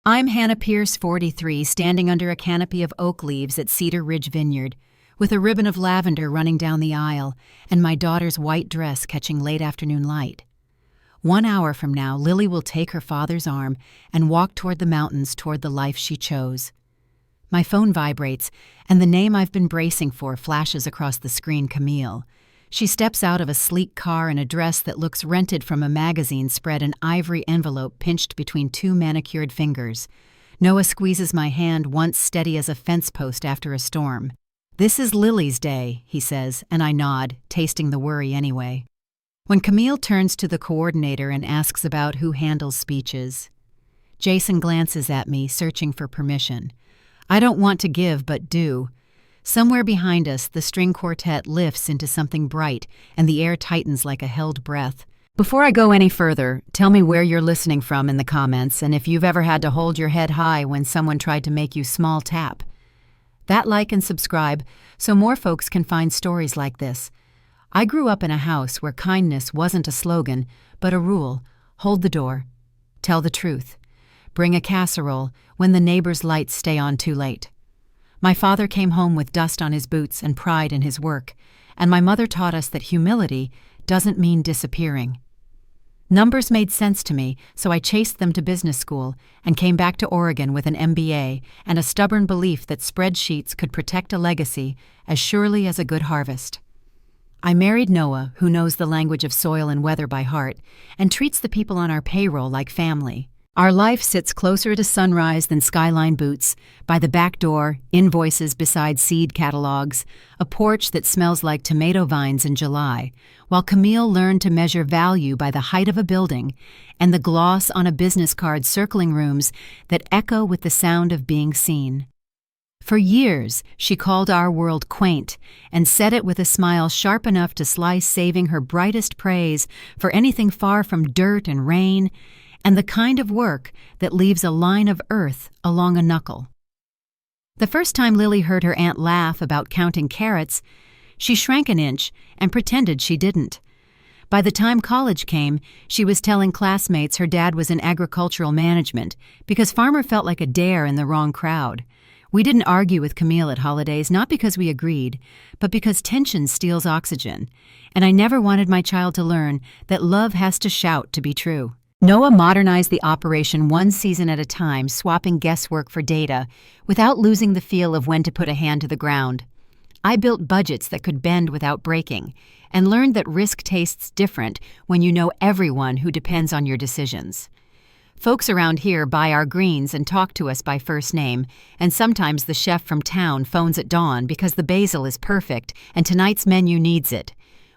I'm Hannah Pierce, 43, standing under a canopy of oak leaves at Cedar Ridge Vineyard, with a ribbon of lavender running down the aisle and my daughter's white dress catching late afternoon light. 1 hour from now, Lily will take her father's arm and walk toward the mountains, toward the life she chose. My phone vibrates, and the name I've been bracing for flashes across the screen: Camille. She steps out of a sleek car in a dress that looks rented from a magazine spread an ivory envelope pinched between two manicured fingers. Noah squeezes my hand, once steady as a fence post after a storm. "This is Lily's day," he says, and I nod, tasting the worry anyway. When Camille turns to the coordinator and asks about who handles speeches, Jason glances at me, searching for permission. I don't want to give, but do. Somewhere behind us, the string quartet lifts into something bright, and the air tightens like a held breath. Before I go any further, tell me where you're listening from in the comments, and if you've ever had to hold your head high when someone tried to make you small tap. That, like, and subscribe so more folks can find stories like this. I grew up in a house where kindness wasn't a slogan, but a rule. Hold the door. Tell the truth. Bring a casserole when the neighbor's lights stay on too late. My father came home with dust on his boots and pride in his work, and my mother taught us that humility doesn't mean disappearing. Numbers made sense to me, so I chased them to business school and came back to Oregon with an MBA and a stubborn belief that spreadsheets could protect a legacy as surely as a good harvest. I married Noah, who knows the language of soil and weather by heart, and treats the people on our payroll like family. Our life sits closer to sunrise than Skyline boots, by the back door, invoices beside seed catalogs, a porch that smells like tomato vines in July, while Camille learned to measure value by the height of a building and the gloss on a business card circling rooms that echo with the sound of being seen. For years, she called our world quaint and said it with a smile sharp enough to slice, saving her brightest praise for anything far from dirt and rain, and the kind of work that leaves a line of earth along a knuckle. The first time Lily heard her aunt laugh about counting carrots, she shrank an inch and pretended she didn't. By the time college came, she was telling classmates her dad was in agricultural management because farmer felt like a dare in the wrong crowd. We didn't argue with Camille at holidays, not because we agreed, but because tension steals oxygen, and I never wanted my child to learn that love has to shout to be true. Noah modernized the operation one season at a time, swapping guesswork for data, without losing the feel of when to put a hand to the ground. I built budgets that could bend without breaking, and learned that risk tastes different when you know everyone who depends on your decisions. Folks around here buy our greens and talk to us by first name, and sometimes the chef from town phones at dawn because the basil is perfect and tonight's menu needs it.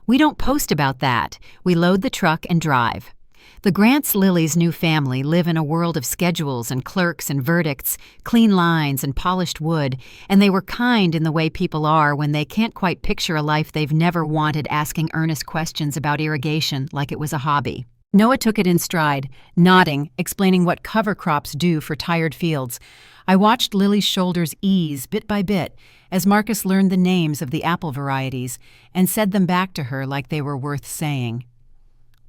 We don't post about that. We load the truck and drive. The Grants Lily's new family live in a world of schedules and clerks and verdicts, clean lines and polished wood, and they were kind in the way people are when they can't quite picture a life they've never wanted, asking earnest questions about irrigation like it was a hobby. Noah took it in stride, nodding, explaining what cover crops do for tired fields. I watched Lily's shoulders ease bit by bit as Marcus learned the names of the apple varieties and said them back to her like they were worth saying.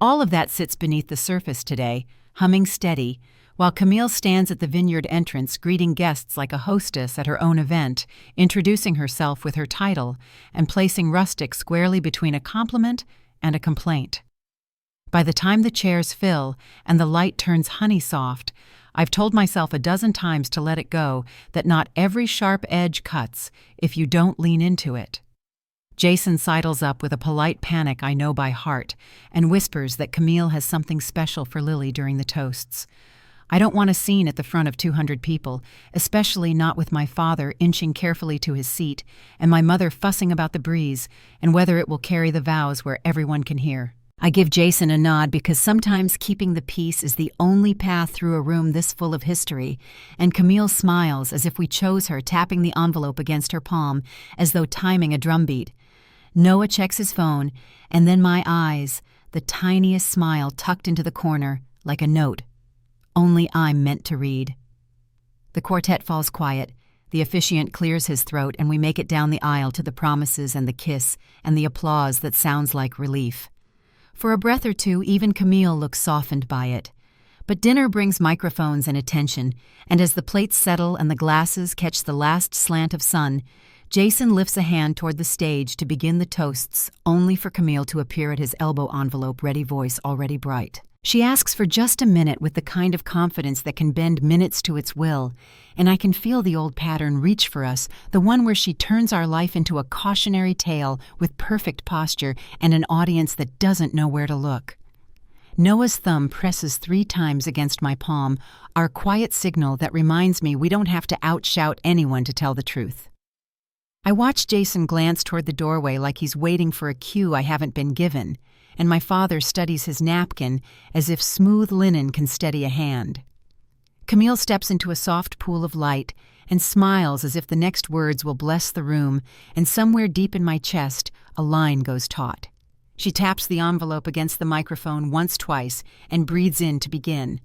All of that sits beneath the surface today, humming steady, while Camille stands at the vineyard entrance greeting guests like a hostess at her own event, introducing herself with her title and placing Rustic squarely between a compliment and a complaint. By the time the chairs fill and the light turns honey soft, I've told myself a dozen times to let it go, that not every sharp edge cuts if you don't lean into it. Jason sidles up with a polite panic I know by heart and whispers that Camille has something special for Lily during the toasts. I don't want a scene at the front of 200 people, especially not with my father inching carefully to his seat and my mother fussing about the breeze and whether it will carry the vows where everyone can hear. I give Jason a nod because sometimes keeping the peace is the only path through a room this full of history, and Camille smiles as if we chose her, tapping the envelope against her palm as though timing a drumbeat. Noah checks his phone, and then my eyes, the tiniest smile tucked into the corner, like a note. Only I'm meant to read. The quartet falls quiet. The officiant clears his throat, and we make it down the aisle to the promises and the kiss and the applause that sounds like relief. For a breath or two, even Camille looks softened by it. But dinner brings microphones and attention, and as the plates settle and the glasses catch the last slant of sun, Jason lifts a hand toward the stage to begin the toasts, only for Camille to appear at his elbow envelope, ready, voice already bright. She asks for just a minute with the kind of confidence that can bend minutes to its will, and I can feel the old pattern reach for us, the one where she turns our life into a cautionary tale with perfect posture and an audience that doesn't know where to look. Noah's thumb presses 3 times against my palm, our quiet signal that reminds me we don't have to outshout anyone to tell the truth. I watch Jason glance toward the doorway like he's waiting for a cue I haven't been given, and my father studies his napkin as if smooth linen can steady a hand. Camille steps into a soft pool of light and smiles as if the next words will bless the room, and somewhere deep in my chest, a line goes taut. She taps the envelope against the microphone once, twice, and breathes in to begin.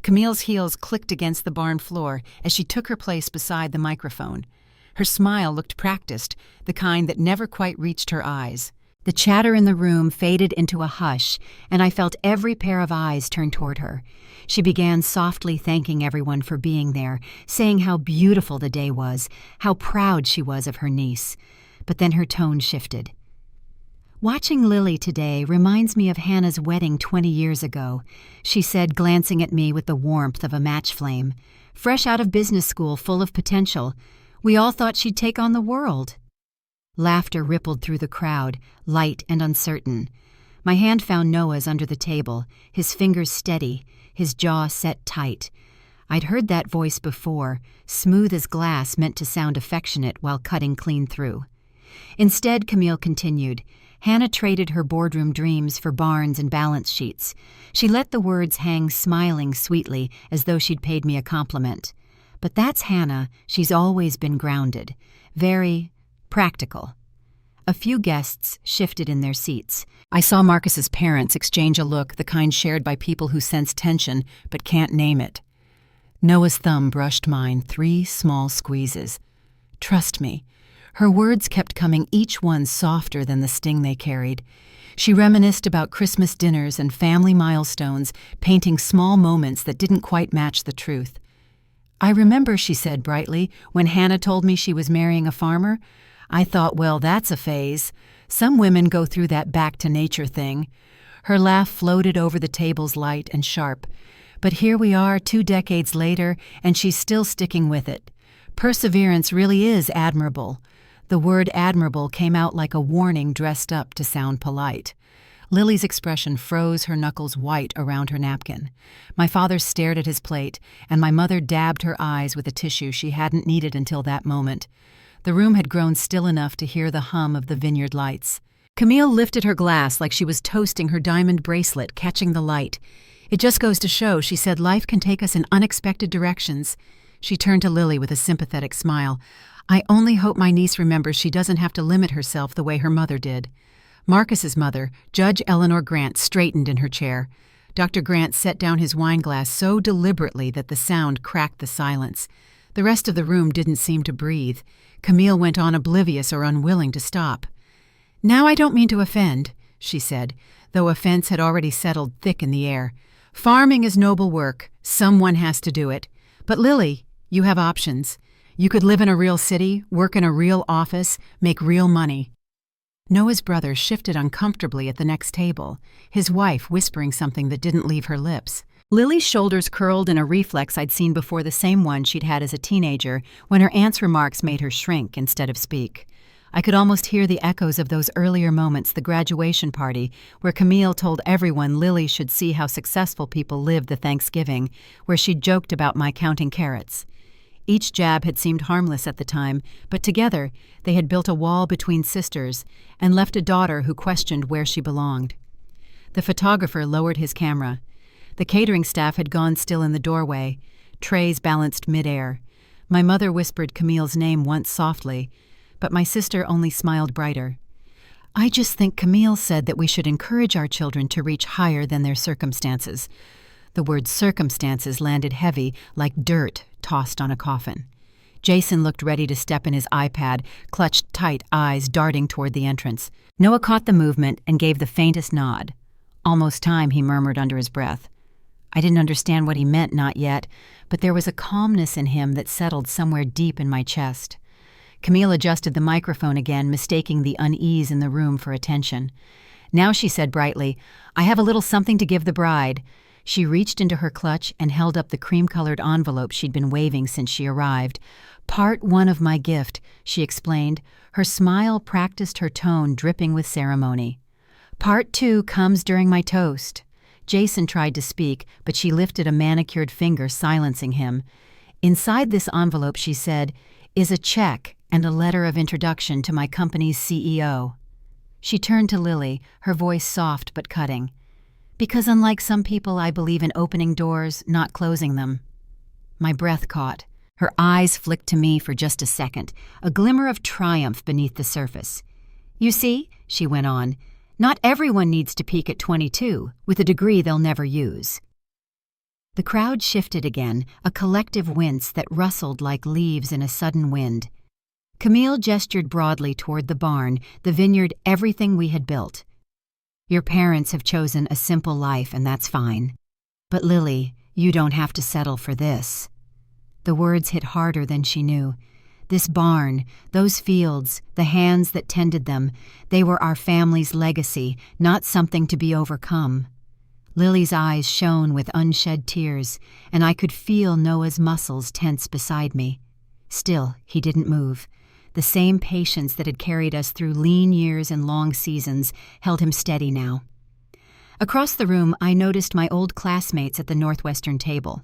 Camille's heels clicked against the barn floor as she took her place beside the microphone. Her smile looked practiced, the kind that never quite reached her eyes. The chatter in the room faded into a hush, and I felt every pair of eyes turn toward her. She began softly thanking everyone for being there, saying how beautiful the day was, how proud she was of her niece. But then her tone shifted. "Watching Lily today reminds me of Hannah's wedding 20 years ago," she said, glancing at me with the warmth of a match flame. "Fresh out of business school, full of potential. We all thought she'd take on the world." Laughter rippled through the crowd, light and uncertain. My hand found Noah's under the table, his fingers steady, his jaw set tight. I'd heard that voice before, smooth as glass, meant to sound affectionate while cutting clean through. Instead, Camille continued, Hannah traded her boardroom dreams for barns and balance sheets. She let the words hang smiling sweetly as though she'd paid me a compliment. But that's Hannah. She's always been grounded. Very practical. A few guests shifted in their seats. I saw Marcus's parents exchange a look, the kind shared by people who sense tension but can't name it. Noah's thumb brushed mine, 3 small squeezes. "Trust me." Her words kept coming, each one softer than the sting they carried. She reminisced about Christmas dinners and family milestones, painting small moments that didn't quite match the truth. "I remember," she said brightly, "when Hannah told me she was marrying a farmer. I thought, well, that's a phase. Some women go through that back-to-nature thing." Her laugh floated over the table's light and sharp. But here we are 2 decades later, and she's still sticking with it. Perseverance really is admirable. The word admirable came out like a warning dressed up to sound polite. Lily's expression froze, her knuckles white around her napkin. My father stared at his plate, and my mother dabbed her eyes with a tissue she hadn't needed until that moment. The room had grown still enough to hear the hum of the vineyard lights. Camille lifted her glass like she was toasting her diamond bracelet, catching the light. "It just goes to show," she said, "life can take us in unexpected directions." She turned to Lily with a sympathetic smile. "I only hope my niece remembers she doesn't have to limit herself the way her mother did." Marcus's mother, Judge Eleanor Grant, straightened in her chair. Dr. Grant set down his wineglass so deliberately that the sound cracked the silence. The rest of the room didn't seem to breathe. Camille went on, oblivious or unwilling to stop. "Now I don't mean to offend," she said, though offense had already settled thick in the air. "Farming is noble work. Someone has to do it. But Lily, you have options. You could live in a real city, work in a real office, make real money." Noah's brother shifted uncomfortably at the next table, his wife whispering something that didn't leave her lips. Lily's shoulders curled in a reflex I'd seen before, the same one she'd had as a teenager, when her aunt's remarks made her shrink instead of speak. I could almost hear the echoes of those earlier moments, the graduation party, where Camille told everyone Lily should see how successful people lived, the Thanksgiving, where she'd joked about my counting carrots. Each jab had seemed harmless at the time, but together they had built a wall between sisters and left a daughter who questioned where she belonged. The photographer lowered his camera. The catering staff had gone still in the doorway, trays balanced midair. My mother whispered Camille's name once softly, but my sister only smiled brighter. "I just think Camille said that we should encourage our children to reach higher than their circumstances." The word circumstances landed heavy, like dirt tossed on a coffin. Jason looked ready to step in his iPad, clutched tight, eyes darting toward the entrance. Noah caught the movement and gave the faintest nod. "Almost time," he murmured under his breath. I didn't understand what he meant, not yet, but there was a calmness in him that settled somewhere deep in my chest. Camille adjusted the microphone again, mistaking the unease in the room for attention. Now she said brightly, "I have a little something to give the bride." She reached into her clutch and held up the cream-colored envelope she'd been waving since she arrived. "Part one of my gift," she explained. Her smile practiced her tone dripping with ceremony. "Part two comes during my toast." Jason tried to speak, but she lifted a manicured finger, silencing him. "Inside this envelope," she said, "is a check and a letter of introduction to my company's CEO." She turned to Lily, her voice soft but cutting. "Because unlike some people, I believe in opening doors, not closing them." My breath caught. Her eyes flicked to me for just a second, a glimmer of triumph beneath the surface. "You see," she went on, "not everyone needs to peak at 22, with a degree they'll never use." The crowd shifted again, a collective wince that rustled like leaves in a sudden wind. Camille gestured broadly toward the barn, the vineyard, everything we had built. "Your parents have chosen a simple life, and that's fine. But Lily, you don't have to settle for this." The words hit harder than she knew. This barn, those fields, the hands that tended them, they were our family's legacy, not something to be overcome. Lily's eyes shone with unshed tears, and I could feel Noah's muscles tense beside me. Still, he didn't move. The same patience that had carried us through lean years and long seasons held him steady now. Across the room, I noticed my old classmates at the Northwestern table.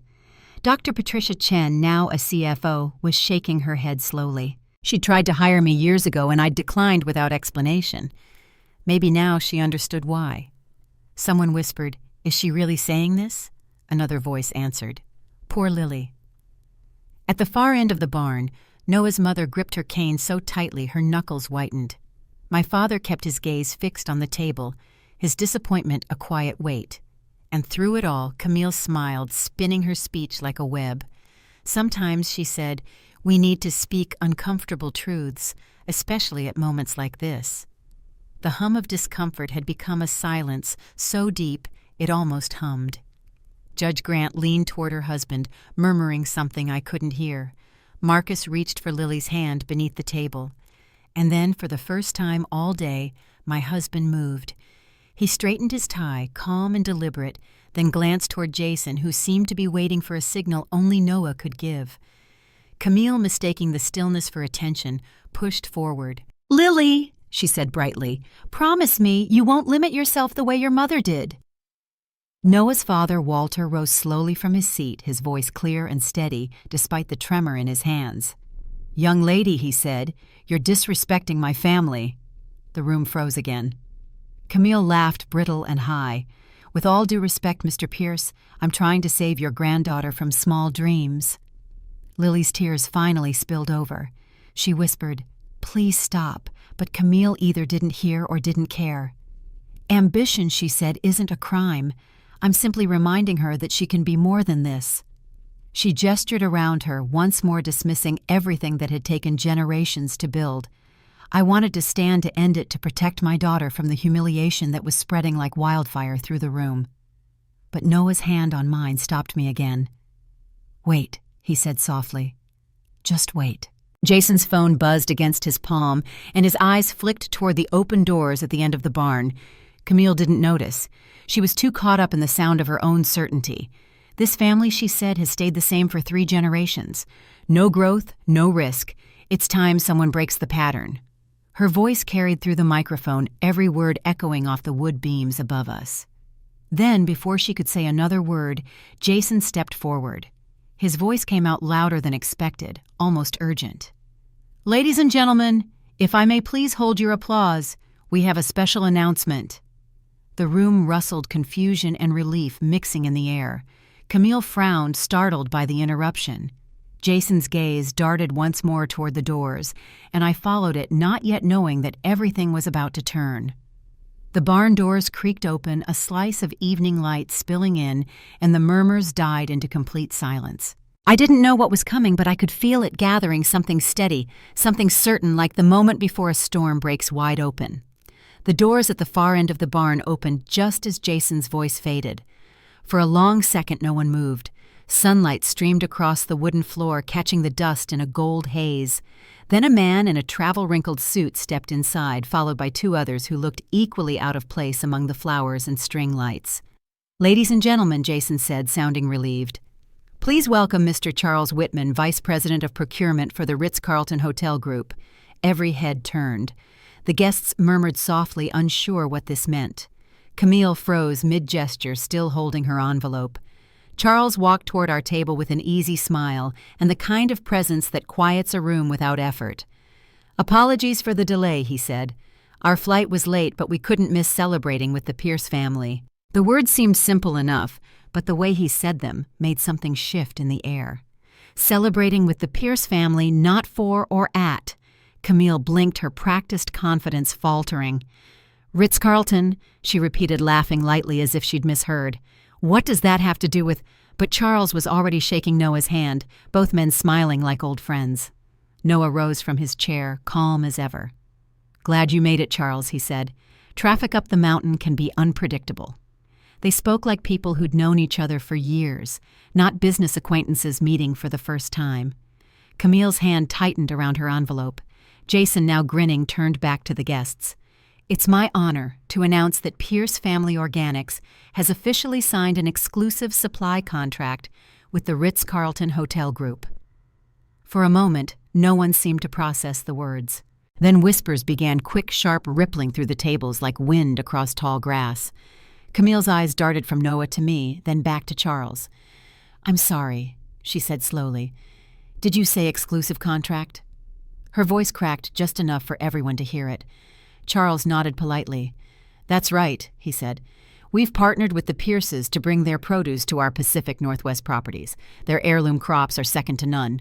Dr. Patricia Chen, now a CFO, was shaking her head slowly. She'd tried to hire me years ago, and I'd declined without explanation. Maybe now she understood why. Someone whispered, "Is she really saying this?" Another voice answered, "Poor Lily." At the far end of the barn, Noah's mother gripped her cane so tightly her knuckles whitened. My father kept his gaze fixed on the table, his disappointment a quiet weight. And through it all, Camille smiled, spinning her speech like a web. Sometimes, she said, we need to speak uncomfortable truths, especially at moments like this. The hum of discomfort had become a silence so deep it almost hummed. Judge Grant leaned toward her husband, murmuring something I couldn't hear. Marcus reached for Lily's hand beneath the table. And then, for the first time all day, my husband moved. He straightened his tie, calm and deliberate, then glanced toward Jason, who seemed to be waiting for a signal only Noah could give. Camille, mistaking the stillness for attention, pushed forward. "Lily," she said brightly, "promise me you won't limit yourself the way your mother did." Noah's father, Walter, rose slowly from his seat, his voice clear and steady, despite the tremor in his hands. "Young lady," he said, "you're disrespecting my family." The room froze again. Camille laughed brittle and high. "With all due respect, Mr. Pierce, I'm trying to save your granddaughter from small dreams." Lily's tears finally spilled over. She whispered, "Please stop," but Camille either didn't hear or didn't care. "Ambition," she said, "isn't a crime. I'm simply reminding her that she can be more than this." She gestured around her, once more dismissing everything that had taken generations to build. I wanted to stand to end it to protect my daughter from the humiliation that was spreading like wildfire through the room. But Noah's hand on mine stopped me again. "Wait," he said softly. "Just wait." Jason's phone buzzed against his palm, and his eyes flicked toward the open doors at the end of the barn. Camille didn't notice. She was too caught up in the sound of her own certainty. This family, she said, has stayed the same for 3 generations. No growth, no risk. It's time someone breaks the pattern. Her voice carried through the microphone, every word echoing off the wood beams above us. Then, before she could say another word, Jason stepped forward. His voice came out louder than expected, almost urgent. "Ladies and gentlemen, if I may please hold your applause, we have a special announcement." The room rustled, confusion and relief mixing in the air. Camille frowned, startled by the interruption. Jason's gaze darted once more toward the doors, and I followed it, not yet knowing that everything was about to turn. The barn doors creaked open, a slice of evening light spilling in, and the murmurs died into complete silence. I didn't know what was coming, but I could feel it gathering, something steady, something certain, like the moment before a storm breaks wide open. The doors at the far end of the barn opened just as Jason's voice faded. For a long second, no one moved. Sunlight streamed across the wooden floor, catching the dust in a gold haze. Then a man in a travel-wrinkled suit stepped inside, followed by two others who looked equally out of place among the flowers and string lights. "Ladies and gentlemen," Jason said, sounding relieved. "Please welcome Mr. Charles Whitman, Vice President of Procurement for the Ritz-Carlton Hotel Group." Every head turned. The guests murmured softly, unsure what this meant. Camille froze mid-gesture, still holding her envelope. Charles walked toward our table with an easy smile and the kind of presence that quiets a room without effort. "Apologies for the delay," he said. "Our flight was late, but we couldn't miss celebrating with the Pierce family." The words seemed simple enough, but the way he said them made something shift in the air. Celebrating with the Pierce family, not for or at. Camille blinked, her practiced confidence faltering. "Ritz-Carlton," she repeated, laughing lightly as if she'd misheard. "What does that have to do with—" But Charles was already shaking Noah's hand, both men smiling like old friends. Noah rose from his chair, calm as ever. "Glad you made it, Charles," he said. "Traffic up the mountain can be unpredictable." They spoke like people who'd known each other for years, not business acquaintances meeting for the first time. Camille's hand tightened around her envelope. Jason, now grinning, turned back to the guests. "It's my honor to announce that Pierce Family Organics has officially signed an exclusive supply contract with the Ritz-Carlton Hotel Group." For a moment, no one seemed to process the words. Then whispers began, quick, sharp rippling through the tables like wind across tall grass. Camille's eyes darted from Noah to me, then back to Charles. "I'm sorry," she said slowly. "Did you say exclusive contract?" Her voice cracked just enough for everyone to hear it. Charles nodded politely. "That's right," he said. "We've partnered with the Pierces to bring their produce to our Pacific Northwest properties. Their heirloom crops are second to none."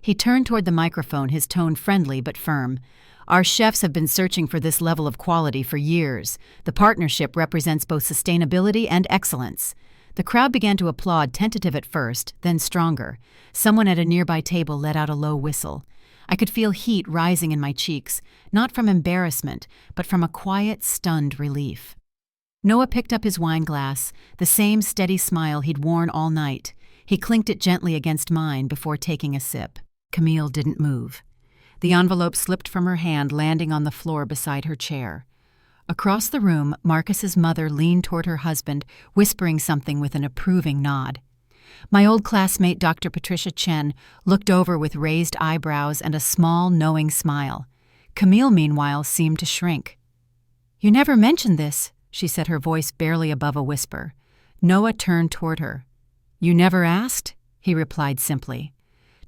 He turned toward the microphone, his tone friendly but firm. "Our chefs have been searching for this level of quality for years. The partnership represents both sustainability and excellence." The crowd began to applaud, tentative at first, then stronger. Someone at a nearby table let out a low whistle. I could feel heat rising in my cheeks, not from embarrassment, but from a quiet, stunned relief. Noah picked up his wine glass, the same steady smile he'd worn all night. He clinked it gently against mine before taking a sip. Camille didn't move. The envelope slipped from her hand, landing on the floor beside her chair. Across the room, Marcus's mother leaned toward her husband, whispering something with an approving nod. My old classmate, Dr. Patricia Chen, looked over with raised eyebrows and a small, knowing smile. Camille, meanwhile, seemed to shrink. "You never mentioned this," she said, her voice barely above a whisper. Noah turned toward her. "You never asked?" he replied simply.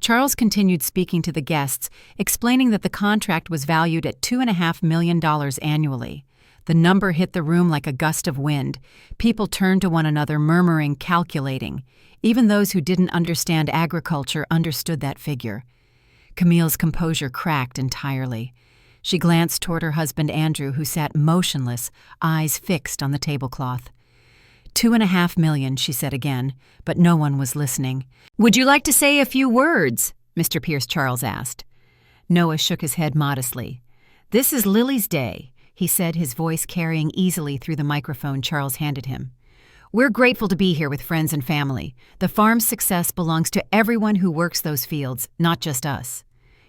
Charles continued speaking to the guests, explaining that the contract was valued at $2.5 million annually. The number hit the room like a gust of wind. People turned to one another, murmuring, calculating. Even those who didn't understand agriculture understood that figure. Camille's composure cracked entirely. She glanced toward her husband Andrew, who sat motionless, eyes fixed on the tablecloth. $2.5 million, she said again, but no one was listening. "Would you like to say a few words?" Mr. Pierce Charles asked. Noah shook his head modestly. "This is Lily's day," he said, his voice carrying easily through the microphone Charles handed him. "We're grateful to be here with friends and family. The farm's success belongs to everyone who works those fields, not just us."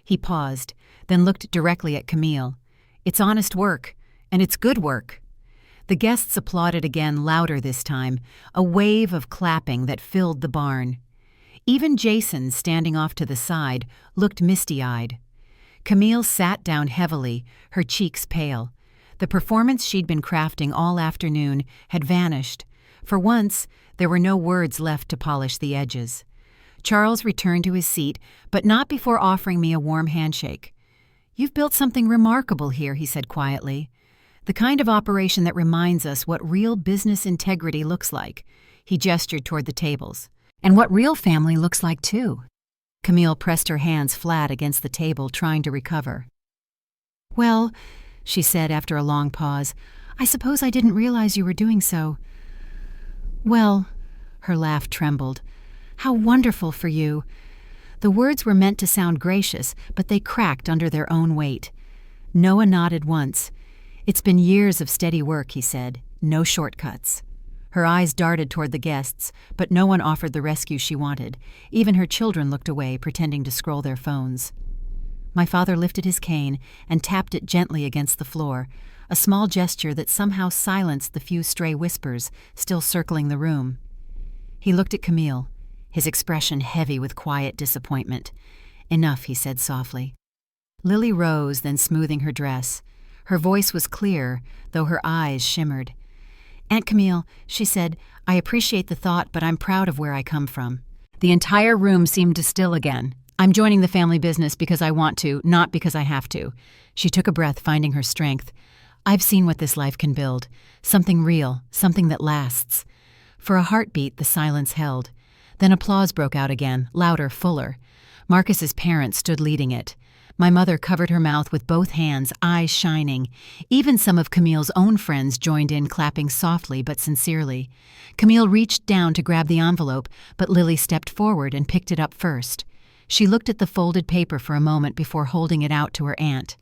He paused, then looked directly at Camille. "It's honest work, and it's good work." The guests applauded again, louder this time, a wave of clapping that filled the barn. Even Jason, standing off to the side, looked misty-eyed. Camille sat down heavily, her cheeks pale. The performance she'd been crafting all afternoon had vanished. For once, there were no words left to polish the edges. Charles returned to his seat, but not before offering me a warm handshake. "You've built something remarkable here," he said quietly. "The kind of operation that reminds us what real business integrity looks like." He gestured toward the tables. "And what real family looks like, too." Camille pressed her hands flat against the table, trying to recover. "Well," she said after a long pause, "I suppose I didn't realize you were doing so." "Well," her laugh trembled, "how wonderful for you." The words were meant to sound gracious, but they cracked under their own weight. Noah nodded once. "It's been years of steady work," he said. "No shortcuts." Her eyes darted toward the guests, but no one offered the rescue she wanted. Even her children looked away, pretending to scroll their phones. My father lifted his cane and tapped it gently against the floor, a small gesture that somehow silenced the few stray whispers still circling the room. He looked at Camille, his expression heavy with quiet disappointment. "Enough," he said softly. Lily rose, then smoothing her dress. Her voice was clear, though her eyes shimmered. "Aunt Camille," she said, "I appreciate the thought, but I'm proud of where I come from." The entire room seemed to still again. "I'm joining the family business because I want to, not because I have to." She took a breath, finding her strength. "I've seen what this life can build. Something real, something that lasts." For a heartbeat, the silence held. Then applause broke out again, louder, fuller. Marcus's parents stood leading it. My mother covered her mouth with both hands, eyes shining. Even some of Camille's own friends joined in, clapping softly but sincerely. Camille reached down to grab the envelope, but Lily stepped forward and picked it up first. She looked at the folded paper for a moment before holding it out to her aunt.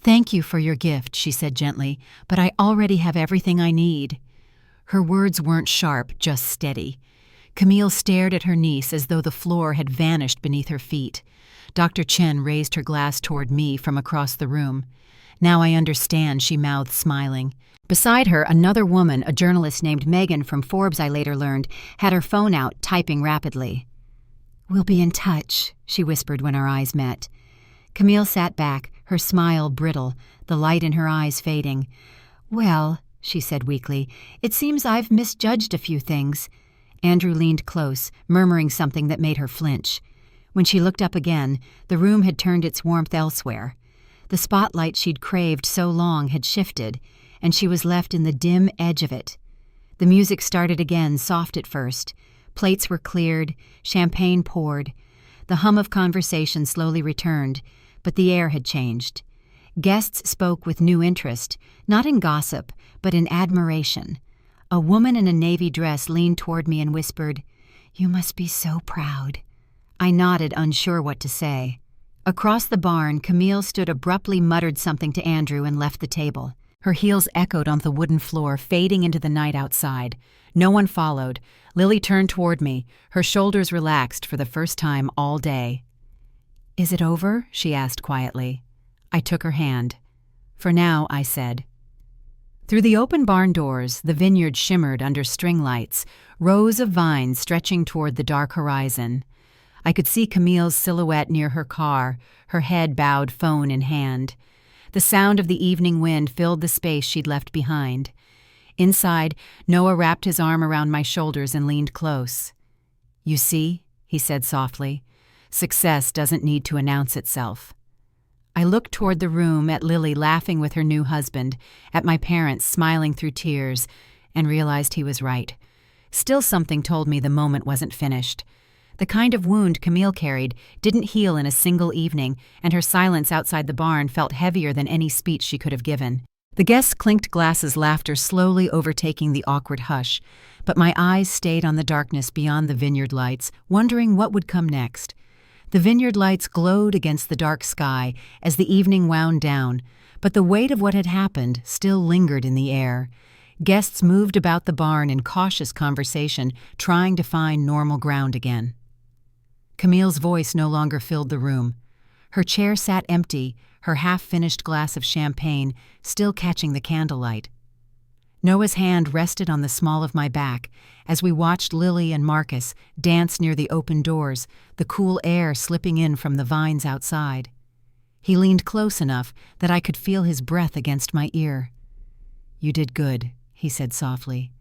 "Thank you for your gift," she said gently, "but I already have everything I need." Her words weren't sharp, just steady. Camille stared at her niece as though the floor had vanished beneath her feet. Dr. Chen raised her glass toward me from across the room. "Now I understand," she mouthed, smiling. Beside her, another woman, a journalist named Megan from Forbes, I later learned, had her phone out, typing rapidly. "We'll be in touch," she whispered when our eyes met. Camille sat back, her smile brittle, the light in her eyes fading. "Well," she said weakly, "it seems I've misjudged a few things." Andrew leaned close, murmuring something that made her flinch. When she looked up again, the room had turned its warmth elsewhere. The spotlight she'd craved so long had shifted, and she was left in the dim edge of it. The music started again, soft at first. Plates were cleared, champagne poured. The hum of conversation slowly returned, but the air had changed. Guests spoke with new interest, not in gossip, but in admiration. A woman in a navy dress leaned toward me and whispered, "You must be so proud." I nodded, unsure what to say. Across the barn, Camille stood abruptly, muttered something to Andrew, and left the table. Her heels echoed on the wooden floor, fading into the night outside. No one followed. Lily turned toward me, her shoulders relaxed for the first time all day. "Is it over?" she asked quietly. I took her hand. "For now," I said. Through the open barn doors, the vineyard shimmered under string lights, rows of vines stretching toward the dark horizon. I could see Camille's silhouette near her car, her head bowed, phone in hand. The sound of the evening wind filled the space she'd left behind. Inside, Noah wrapped his arm around my shoulders and leaned close. "You see," he said softly, "success doesn't need to announce itself." I looked toward the room, at Lily laughing with her new husband, at my parents smiling through tears, and realized he was right. Still, something told me the moment wasn't finished. The kind of wound Camille carried didn't heal in a single evening, and her silence outside the barn felt heavier than any speech she could have given. The guests clinked glasses, laughter slowly overtaking the awkward hush, but my eyes stayed on the darkness beyond the vineyard lights, wondering what would come next. The vineyard lights glowed against the dark sky as the evening wound down, but the weight of what had happened still lingered in the air. Guests moved about the barn in cautious conversation, trying to find normal ground again. Camille's voice no longer filled the room. Her chair sat empty, her half-finished glass of champagne still catching the candlelight. Noah's hand rested on the small of my back as we watched Lily and Marcus dance near the open doors, the cool air slipping in from the vines outside. He leaned close enough that I could feel his breath against my ear. "You did good," he said softly.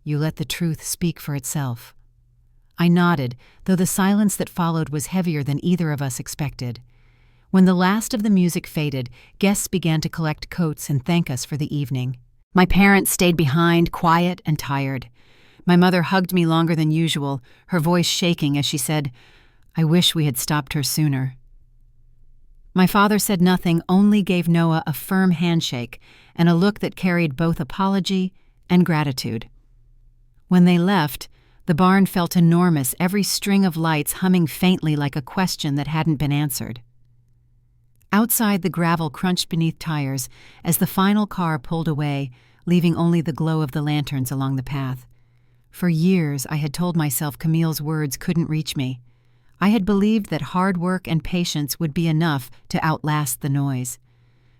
"You let the truth speak for itself." I nodded, though the silence that followed was heavier than either of us expected. When the last of the music faded, guests began to collect coats and thank us for the evening. My parents stayed behind, quiet and tired. My mother hugged me longer than usual, her voice shaking as she said, "I wish we had stopped her sooner." My father said nothing, only gave Noah a firm handshake and a look that carried both apology and gratitude. When they left, the barn felt enormous, every string of lights humming faintly like a question that hadn't been answered. Outside, the gravel crunched beneath tires as the final car pulled away, leaving only the glow of the lanterns along the path. For years, I had told myself Camille's words couldn't reach me. I had believed that hard work and patience would be enough to outlast the noise.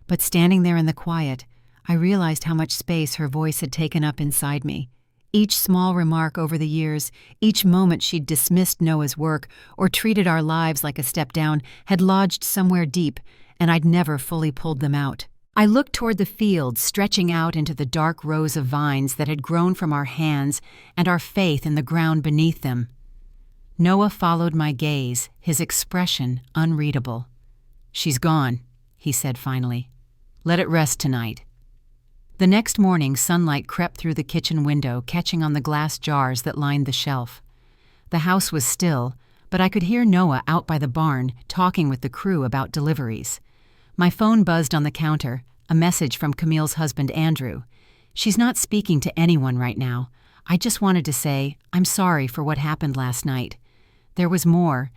But standing there in the quiet, I realized how much space her voice had taken up inside me. Each small remark over the years, each moment she'd dismissed Noah's work or treated our lives like a step down, had lodged somewhere deep, and I'd never fully pulled them out. I looked toward the fields stretching out into the dark rows of vines that had grown from our hands and our faith in the ground beneath them. Noah followed my gaze, his expression unreadable. "She's gone," he said finally. "Let it rest tonight." The next morning, sunlight crept through the kitchen window, catching on the glass jars that lined the shelf. The house was still, but I could hear Noah out by the barn talking with the crew about deliveries. My phone buzzed on the counter, a message from Camille's husband, Andrew. "She's not speaking to anyone right now. I just wanted to say, I'm sorry for what happened last night." There was more.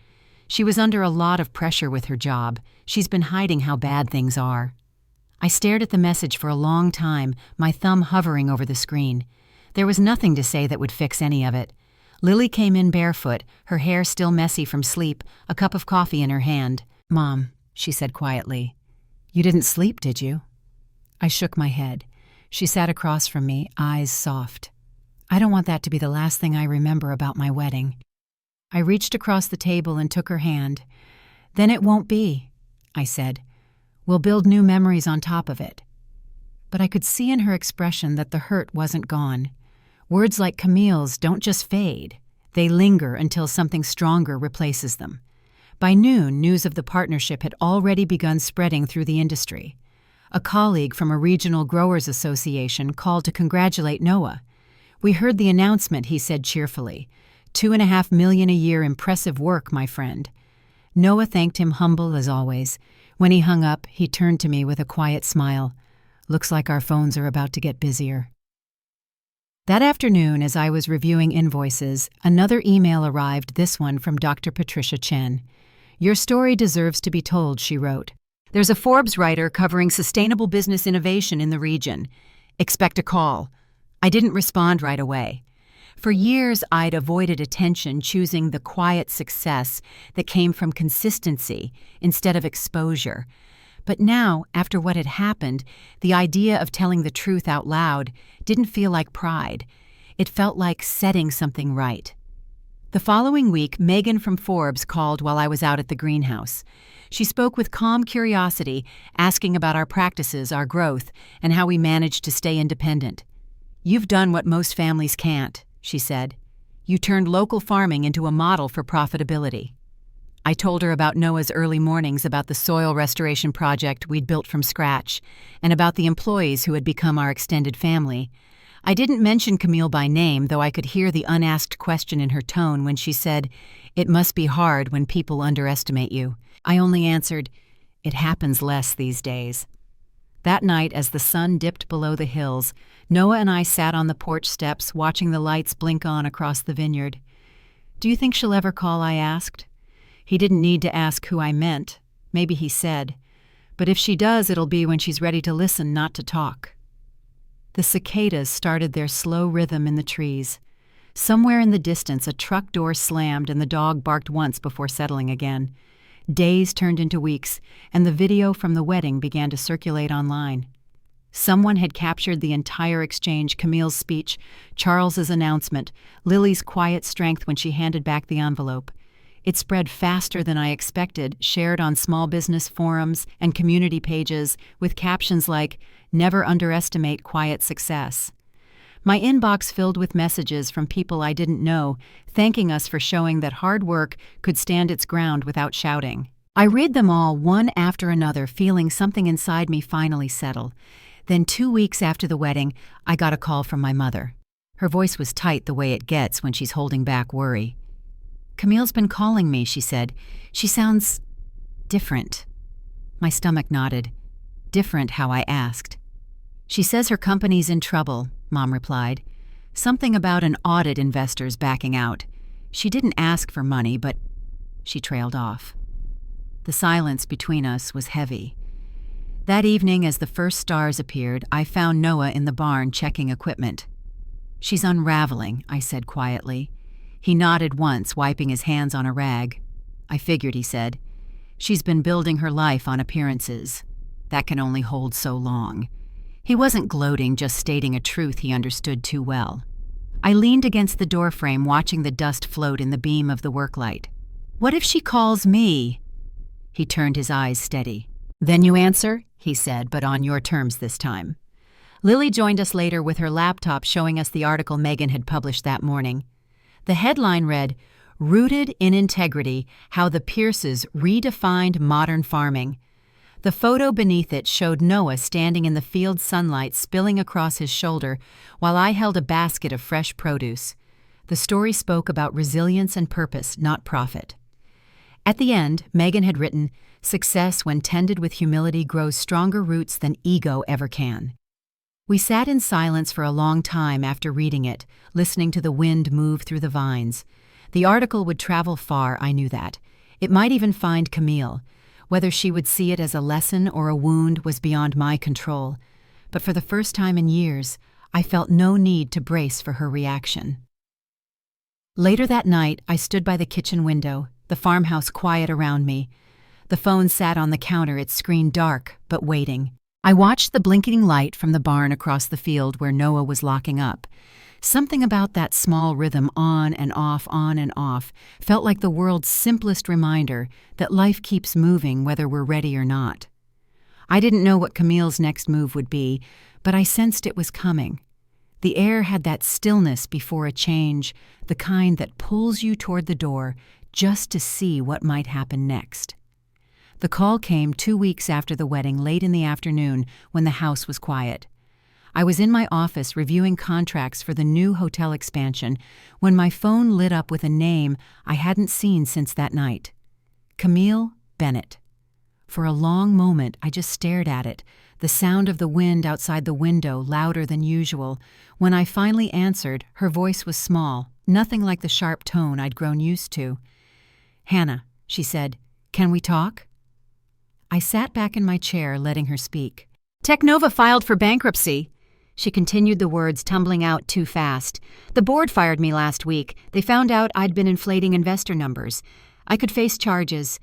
She was under a lot of pressure with her job. She's been hiding how bad things are. I stared at the message for a long time, my thumb hovering over the screen. There was nothing to say that would fix any of it. Lily came in barefoot, her hair still messy from sleep, a cup of coffee in her hand. "Mom," she said quietly, "you didn't sleep, did you?" I shook my head. She sat across from me, eyes soft. "I don't want that to be the last thing I remember about my wedding." I reached across the table and took her hand. "Then it won't be," I said. "We'll build new memories on top of it." But I could see in her expression that the hurt wasn't gone. Words like Camille's don't just fade. They linger until something stronger replaces them. By noon, news of the partnership had already begun spreading through the industry. A colleague from a regional growers association called to congratulate Noah. "We heard the announcement," he said cheerfully. $2.5 million a year, impressive work, my friend." Noah thanked him, humble as always. When he hung up, he turned to me with a quiet smile. "Looks like our phones are about to get busier." That afternoon, as I was reviewing invoices, another email arrived, this one from Dr. Patricia Chen. "Your story deserves to be told," she wrote. "There's a Forbes writer covering sustainable business innovation in the region. Expect a call." I didn't respond right away. For years, I'd avoided attention, choosing the quiet success that came from consistency instead of exposure. But now, after what had happened, the idea of telling the truth out loud didn't feel like pride. It felt like setting something right. The following week, Megan from Forbes called while I was out at the greenhouse. She spoke with calm curiosity, asking about our practices, our growth, and how we managed to stay independent. "You've done what most families can't," she said. "You turned local farming into a model for profitability." I told her about Noah's early mornings, about the soil restoration project we'd built from scratch, and about the employees who had become our extended family. I didn't mention Camille by name, though I could hear the unasked question in her tone when she said, "It must be hard when people underestimate you." I only answered, "It happens less these days." That night, as the sun dipped below the hills, Noah and I sat on the porch steps watching the lights blink on across the vineyard. "Do you think she'll ever call?" I asked. He didn't need to ask who I meant. Maybe he said, "But if she does, it'll be when she's ready to listen, not to talk." The cicadas started their slow rhythm in the trees. Somewhere in the distance, a truck door slammed and the dog barked once before settling again. Days turned into weeks, and the video from the wedding began to circulate online. Someone had captured the entire exchange: Camille's speech, Charles's announcement, Lily's quiet strength when she handed back the envelope. It spread faster than I expected, shared on small business forums and community pages with captions like, "Never underestimate quiet success." My inbox filled with messages from people I didn't know, thanking us for showing that hard work could stand its ground without shouting. I read them all one after another, feeling something inside me finally settle. Then 2 weeks after the wedding, I got a call from my mother. Her voice was tight, the way it gets when she's holding back worry. "Camille's been calling me," she said. "She sounds different." My stomach nodded. Different how I asked. "She says her company's in trouble," Mom replied. "Something about an audit investors backing out. She didn't ask for money, but—" She trailed off. The silence between us was heavy. That evening, as the first stars appeared, I found Noah in the barn checking equipment. "She's unraveling," I said quietly. He nodded once, wiping his hands on a rag. "I figured," he said. "She's been building her life on appearances. That can only hold so long." He wasn't gloating, just stating a truth he understood too well. I leaned against the doorframe, watching the dust float in the beam of the work light. "What if she calls me?" He turned his eyes steady. "Then you answer," he said, "but on your terms this time." Lily joined us later with her laptop, showing us the article Megan had published that morning. The headline read, "Rooted in Integrity, How the Pierces Redefined Modern Farming." The photo beneath it showed Noah standing in the field sunlight spilling across his shoulder while I held a basket of fresh produce. The story spoke about resilience and purpose, not profit. At the end, Megan had written, "Success when tended with humility grows stronger roots than ego ever can." We sat in silence for a long time after reading it, listening to the wind move through the vines. The article would travel far, I knew that. It might even find Camille. Whether she would see it as a lesson or a wound was beyond my control. But for the first time in years, I felt no need to brace for her reaction. Later that night, I stood by the kitchen window, the farmhouse quiet around me. The phone sat on the counter, its screen dark, but waiting. I watched the blinking light from the barn across the field where Noah was locking up. Something about that small rhythm, on and off, felt like the world's simplest reminder that life keeps moving whether we're ready or not. I didn't know what Camille's next move would be, but I sensed it was coming. The air had that stillness before a change, the kind that pulls you toward the door just to see what might happen next. The call came 2 weeks after the wedding, late in the afternoon, when the house was quiet. I was in my office reviewing contracts for the new hotel expansion when my phone lit up with a name I hadn't seen since that night. Camille Bennett. For a long moment, I just stared at it, the sound of the wind outside the window louder than usual. When I finally answered, her voice was small, nothing like the sharp tone I'd grown used to. "Hannah," she said, "can we talk?" I sat back in my chair, letting her speak. "Technova filed for bankruptcy." She continued the words, tumbling out too fast. "The board fired me last week. They found out I'd been inflating investor numbers. I could face charges."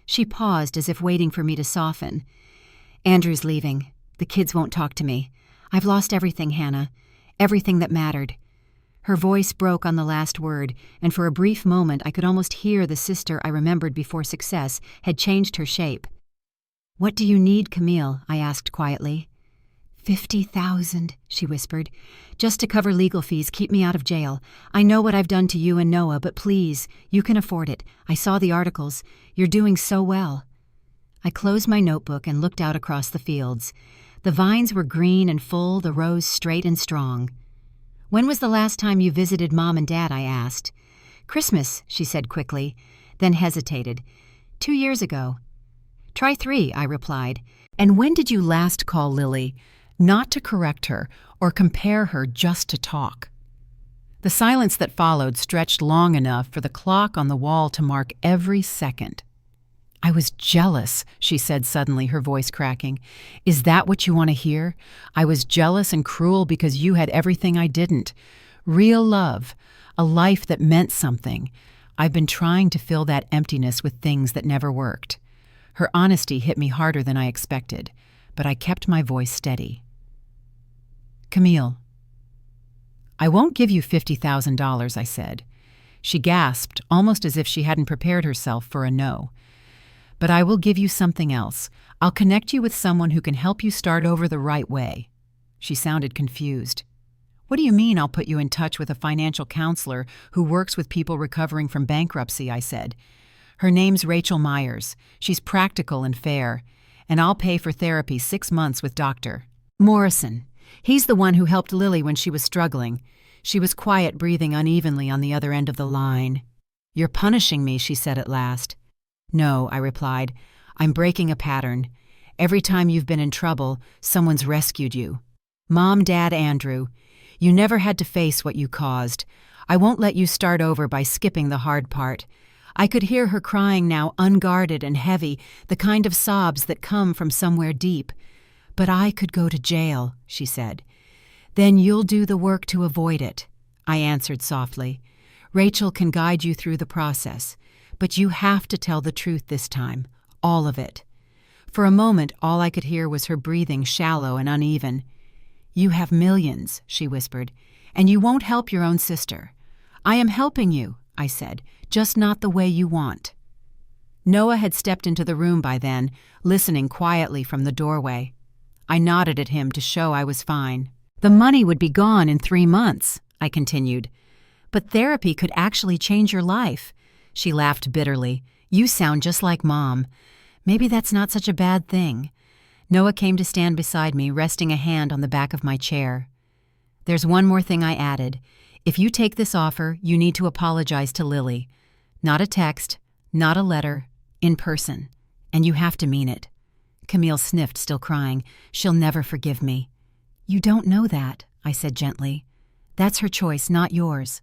She paused as if waiting for me to soften. "Andrew's leaving. The kids won't talk to me. I've lost everything, Hannah. Everything that mattered." Her voice broke on the last word, and for a brief moment I could almost hear the sister I remembered before success had changed her shape. "What do you need, Camille?" I asked quietly. 50,000, she whispered. "Just to cover legal fees, keep me out of jail. I know what I've done to you and Noah, but please, you can afford it. I saw the articles. You're doing so well." I closed my notebook and looked out across the fields. The vines were green and full, the rows straight and strong. "When was the last time you visited Mom and Dad?" I asked. "Christmas," she said quickly, then hesitated. 2 years ago." "Try 3, I replied. "And when did you last call Lily?" Not to correct her or compare her, just to talk. The silence that followed stretched long enough for the clock on the wall to mark every second. "I was jealous," she said suddenly, her voice cracking. "Is that what you want to hear? I was jealous and cruel because you had everything I didn't. Real love, a life that meant something. I've been trying to fill that emptiness with things that never worked." Her honesty hit me harder than I expected, but I kept my voice steady. "Camille, I won't give you $50,000, I said. She gasped, almost as if she hadn't prepared herself for a no. "But I will give you something else. I'll connect you with someone who can help you start over the right way." She sounded confused. "What do you mean I'll put you in touch with a financial counselor who works with people recovering from bankruptcy?" I said. "Her name's Rachel Myers. She's practical and fair. And I'll pay for therapy 6 months with Dr. Morrison. He's the one who helped Lily when she was struggling." She was quiet, breathing unevenly on the other end of the line. "You're punishing me," she said at last. "No," I replied. "I'm breaking a pattern. Every time you've been in trouble, someone's rescued you. Mom, Dad, Andrew. You never had to face what you caused. I won't let you start over by skipping the hard part." I could hear her crying now, unguarded and heavy, the kind of sobs that come from somewhere deep. "But I could go to jail," she said. Then you'll do the work to avoid it, I answered softly. Rachel can guide you through the process, but you have to tell the truth this time, all of it. For a moment, all I could hear was her breathing shallow and uneven. You have millions, she whispered, and you won't help your own sister. I am helping you, I said, just not the way you want. Noah had stepped into the room by then, listening quietly from the doorway. I nodded at him to show I was fine. The money would be gone in 3 months, I continued. But therapy could actually change your life. She laughed bitterly. You sound just like Mom. Maybe that's not such a bad thing. Noah came to stand beside me, resting a hand on the back of my chair. There's one more thing I added. If you take this offer, you need to apologize to Lily. Not a text, not a letter, in person. And you have to mean it. Camille sniffed, still crying. She'll never forgive me. You don't know that, I said gently. That's her choice, not yours.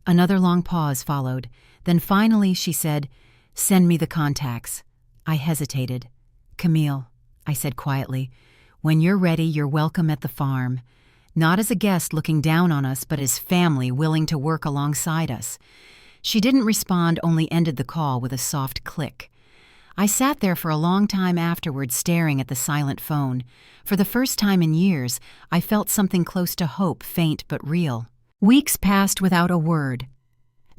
Another long pause followed. Then finally she said, Send me the contacts. I hesitated. Camille, I said quietly, when you're ready, you're welcome at the farm. Not as a guest looking down on us, but as family willing to work alongside us. She didn't respond, only ended the call with a soft click. I sat there for a long time afterward, staring at the silent phone. For the first time in years, I felt something close to hope, faint but real. Weeks passed without a word.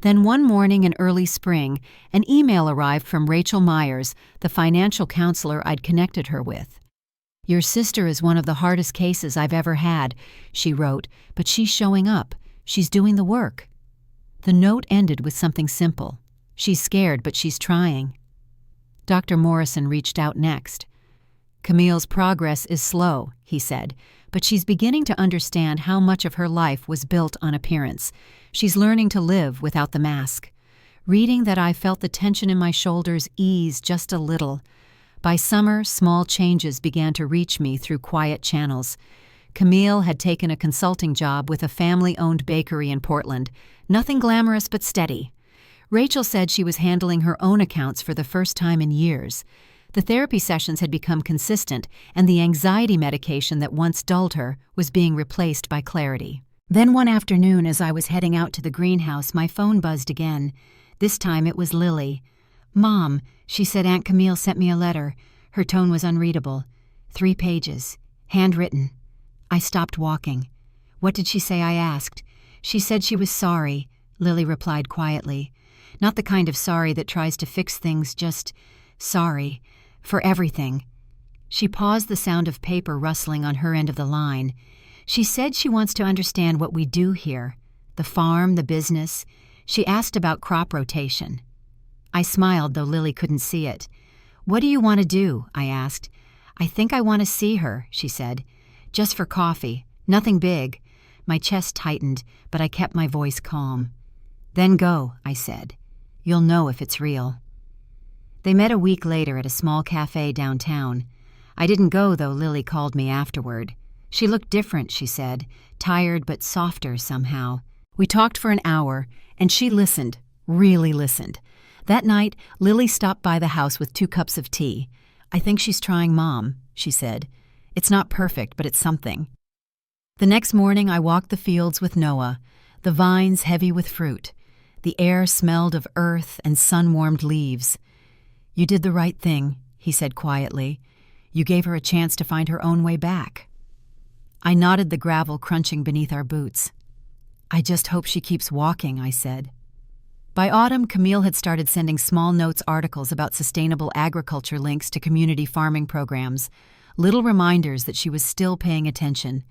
Then one morning in early spring, an email arrived from Rachel Myers, the financial counselor I'd connected her with. Your sister is one of the hardest cases I've ever had, she wrote, but she's showing up. She's doing the work. The note ended with something simple. She's scared, but she's trying. Dr. Morrison reached out next. Camille's progress is slow, he said, but she's beginning to understand how much of her life was built on appearance. She's learning to live without the mask. Reading that, I felt the tension in my shoulders ease just a little. By summer, small changes began to reach me through quiet channels. Camille had taken a consulting job with a family-owned bakery in Portland. Nothing glamorous but steady. Rachel said she was handling her own accounts for the first time in years. The therapy sessions had become consistent, and the anxiety medication that once dulled her was being replaced by clarity. Then one afternoon, as I was heading out to the greenhouse, my phone buzzed again. This time it was Lily. Mom, she said Aunt Camille sent me a letter. Her tone was unreadable. 3 pages. Handwritten. I stopped walking. What did she say? I asked. She said she was sorry, Lily replied quietly. Not the kind of sorry that tries to fix things, just sorry. For everything. She paused, the sound of paper rustling on her end of the line. She said she wants to understand what we do here. The farm, the business. She asked about crop rotation. I smiled, though Lily couldn't see it. What do you want to do? I asked. I think I want to see her, she said. Just for coffee. Nothing big. My chest tightened, but I kept my voice calm. Then go, I said. You'll know if it's real. They met a week later at a small cafe downtown. I didn't go, though Lily called me afterward. She looked different, she said, tired but softer somehow. We talked for an hour, and she listened, really listened. That night, Lily stopped by the house with 2 cups of tea. I think she's trying Mom, she said. It's not perfect, but it's something. The next morning, I walked the fields with Noah, the vines heavy with fruit. The air smelled of earth and sun-warmed leaves. You did the right thing, he said quietly. You gave her a chance to find her own way back. I nodded, the gravel crunching beneath our boots. I just hope she keeps walking, I said. By autumn, Camille had started sending small notes articles about sustainable agriculture, links to community farming programs, little reminders that she was still paying attention.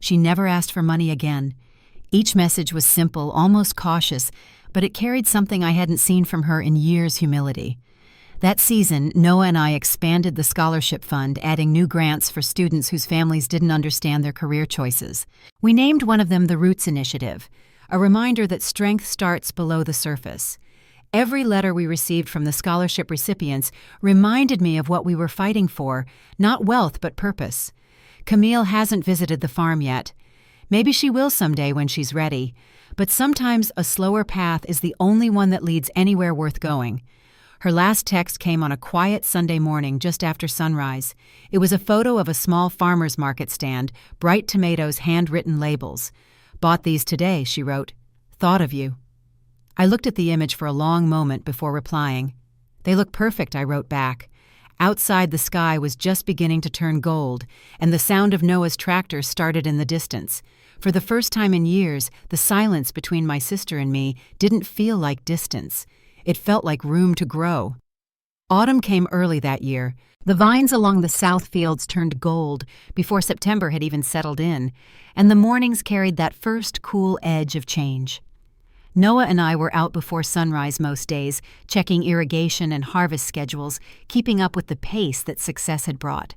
She never asked for money again. Each message was simple, almost cautious, but it carried something I hadn't seen from her in years: humility. That season, Noah and I expanded the scholarship fund, adding new grants for students whose families didn't understand their career choices. We named one of them the Roots Initiative, a reminder that strength starts below the surface. Every letter we received from the scholarship recipients reminded me of what we were fighting for, not wealth but purpose. Camille hasn't visited the farm yet. Maybe she will someday when she's ready, but sometimes a slower path is the only one that leads anywhere worth going. Her last text came on a quiet Sunday morning just after sunrise. It was a photo of a small farmer's market stand, bright tomatoes, handwritten labels. "Bought these today," she wrote. "Thought of you." I looked at the image for a long moment before replying. "They look perfect," I wrote back. Outside, the sky was just beginning to turn gold, and the sound of Noah's tractor started in the distance. For the first time in years, the silence between my sister and me didn't feel like distance. It felt like room to grow. Autumn came early that year. The vines along the south fields turned gold before September had even settled in, and the mornings carried that first cool edge of change. Noah and I were out before sunrise most days, checking irrigation and harvest schedules, keeping up with the pace that success had brought.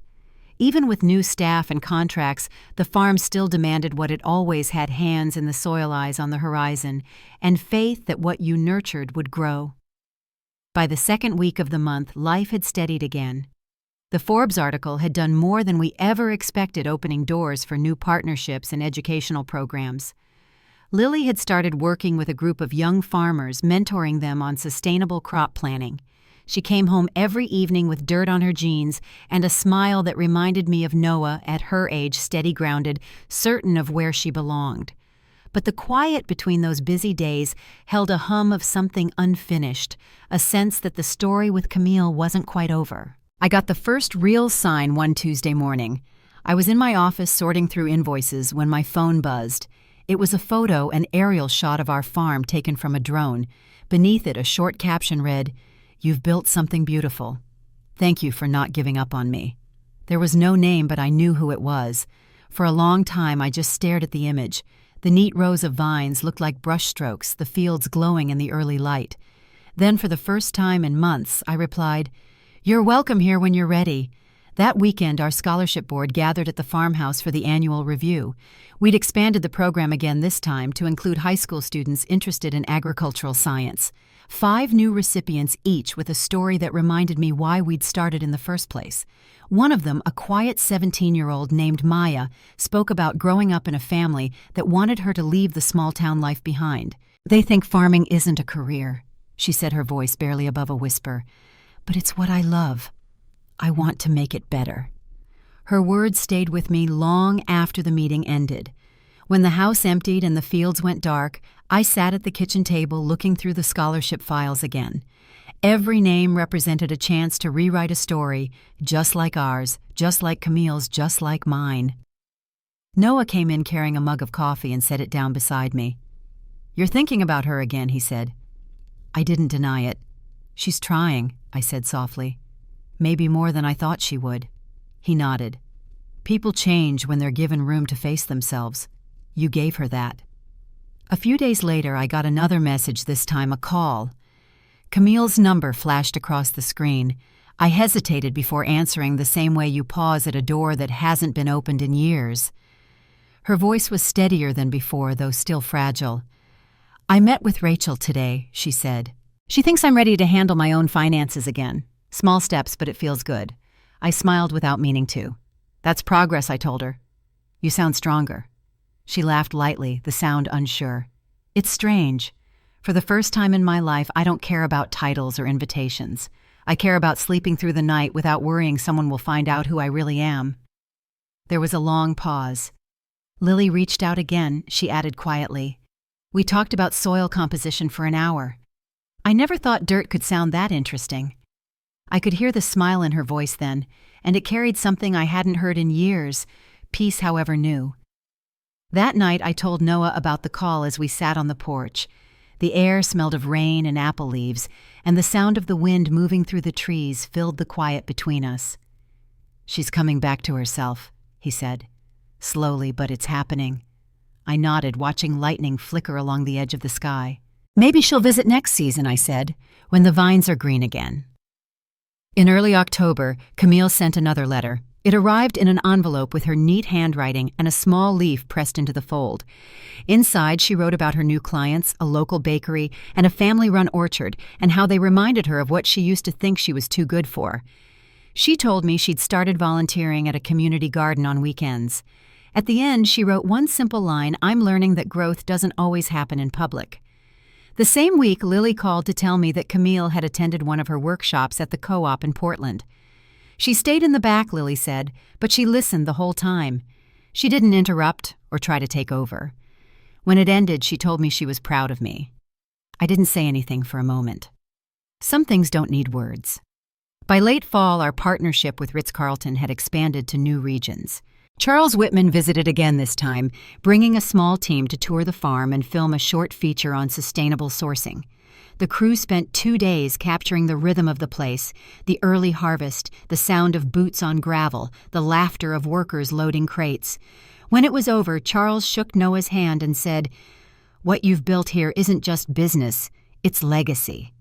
Even with new staff and contracts, the farm still demanded what it always had: hands in the soil, eyes on the horizon, and faith that what you nurtured would grow. By the second week of the month, life had steadied again. The Forbes article had done more than we ever expected, opening doors for new partnerships and educational programs. Lily had started working with a group of young farmers, mentoring them on sustainable crop planning. She came home every evening with dirt on her jeans and a smile that reminded me of Noah at her age, steady-grounded, certain of where she belonged. But the quiet between those busy days held a hum of something unfinished, a sense that the story with Camille wasn't quite over. I got the first real sign one Tuesday morning. I was in my office sorting through invoices when my phone buzzed. It was a photo, an aerial shot of our farm taken from a drone. Beneath it, a short caption read, "You've built something beautiful. Thank you for not giving up on me." There was no name, but I knew who it was. For a long time, I just stared at the image. The neat rows of vines looked like brushstrokes, the fields glowing in the early light. Then, for the first time in months, I replied, "You're welcome here when you're ready." That weekend, our scholarship board gathered at the farmhouse for the annual review. We'd expanded the program again this time to include high school students interested in agricultural science. 5 new recipients each with a story that reminded me why we'd started in the first place. One of them, a quiet 17-year-old named Maya, spoke about growing up in a family that wanted her to leave the small-town life behind. "They think farming isn't a career," she said, her voice barely above a whisper. "But it's what I love. I want to make it better." Her words stayed with me long after the meeting ended. When the house emptied and the fields went dark, I sat at the kitchen table looking through the scholarship files again. Every name represented a chance to rewrite a story, just like ours, just like Camille's, just like mine. Noah came in carrying a mug of coffee and set it down beside me. "You're thinking about her again," he said. I didn't deny it. "She's trying," I said softly. "Maybe more than I thought she would." He nodded. "People change when they're given room to face themselves. You gave her that." A few days later, I got another message, this time a call. Camille's number flashed across the screen. I hesitated before answering, the same way you pause at a door that hasn't been opened in years. Her voice was steadier than before, though still fragile. "I met with Rachel today," she said. "She thinks I'm ready to handle my own finances again. Small steps, but it feels good." I smiled without meaning to. "That's progress," I told her. "You sound stronger." She laughed lightly, the sound unsure. "It's strange. For the first time in my life, I don't care about titles or invitations. I care about sleeping through the night without worrying someone will find out who I really am." There was a long pause. "Lily reached out again," she added quietly. "We talked about soil composition for an hour. I never thought dirt could sound that interesting." I could hear the smile in her voice then, and it carried something I hadn't heard in years, peace, however new. That night, I told Noah about the call as we sat on the porch. The air smelled of rain and apple leaves, and the sound of the wind moving through the trees filled the quiet between us. "She's coming back to herself," he said. "Slowly, but it's happening." I nodded, watching lightning flicker along the edge of the sky. "Maybe she'll visit next season," I said, "when the vines are green again." In early October, Camille sent another letter. It arrived in an envelope with her neat handwriting and a small leaf pressed into the fold. Inside, she wrote about her new clients, a local bakery, and a family-run orchard, and how they reminded her of what she used to think she was too good for. She told me she'd started volunteering at a community garden on weekends. At the end, she wrote one simple line, "I'm learning that growth doesn't always happen in public." The same week, Lily called to tell me that Camille had attended one of her workshops at the co-op in Portland. She stayed in the back, Lily said, but she listened the whole time. She didn't interrupt or try to take over. When it ended, she told me she was proud of me. I didn't say anything for a moment. Some things don't need words. By late fall, our partnership with Ritz-Carlton had expanded to new regions. Charles Whitman visited again this time, bringing a small team to tour the farm and film a short feature on sustainable sourcing. The crew spent 2 days capturing the rhythm of the place, the early harvest, the sound of boots on gravel, the laughter of workers loading crates. When it was over, Charles shook Noah's hand and said, "What you've built here isn't just business, it's legacy."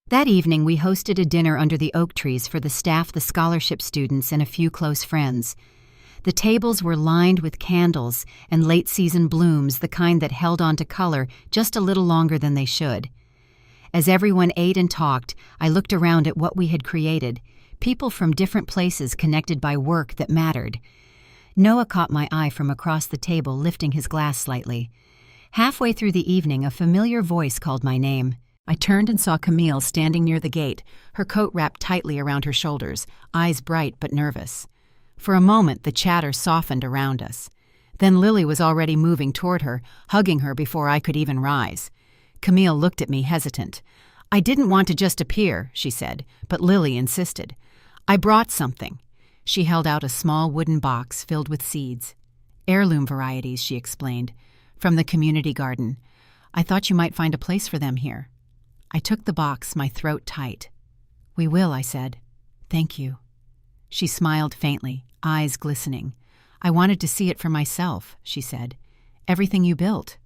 That evening, we hosted a dinner under the oak trees for the staff, the scholarship students, and a few close friends. The tables were lined with candles and late-season blooms, the kind that held on to color just a little longer than they should. As everyone ate and talked, I looked around at what we had created, people from different places connected by work that mattered. Noah caught my eye from across the table, lifting his glass slightly. Halfway through the evening, a familiar voice called my name. I turned and saw Camille standing near the gate, her coat wrapped tightly around her shoulders, eyes bright but nervous. For a moment, the chatter softened around us. Then Lily was already moving toward her, hugging her before I could even rise. Camille looked at me hesitant. "I didn't want to just appear," she said, but Lily insisted. "I brought something." She held out a small wooden box filled with seeds. "Heirloom varieties," she explained, "from the community garden. I thought you might find a place for them here." I took the box, my throat tight. "We will," I said. "Thank you." She smiled faintly, eyes glistening. "I wanted to see it for myself," she said. "Everything you built."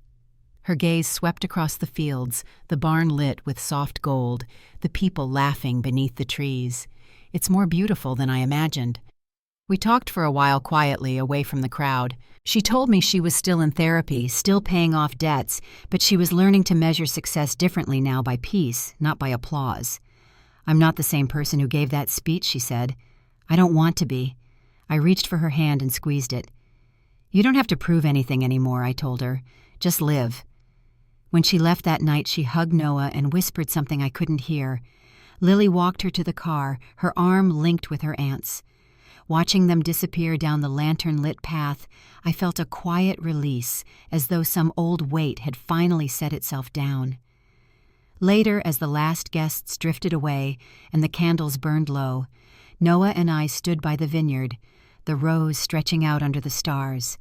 Her gaze swept across the fields, the barn lit with soft gold, the people laughing beneath the trees. "It's more beautiful than I imagined." We talked for a while quietly, away from the crowd. She told me she was still in therapy, still paying off debts, but she was learning to measure success differently now, by peace, not by applause. "I'm not the same person who gave that speech," she said. "I don't want to be." I reached for her hand and squeezed it. "You don't have to prove anything anymore," I told her. "Just live." When she left that night, she hugged Noah and whispered something I couldn't hear. Lily walked her to the car, her arm linked with her aunt's. Watching them disappear down the lantern-lit path, I felt a quiet release, as though some old weight had finally set itself down. Later, as the last guests drifted away and the candles burned low, Noah and I stood by the vineyard, the rows stretching out under the stars.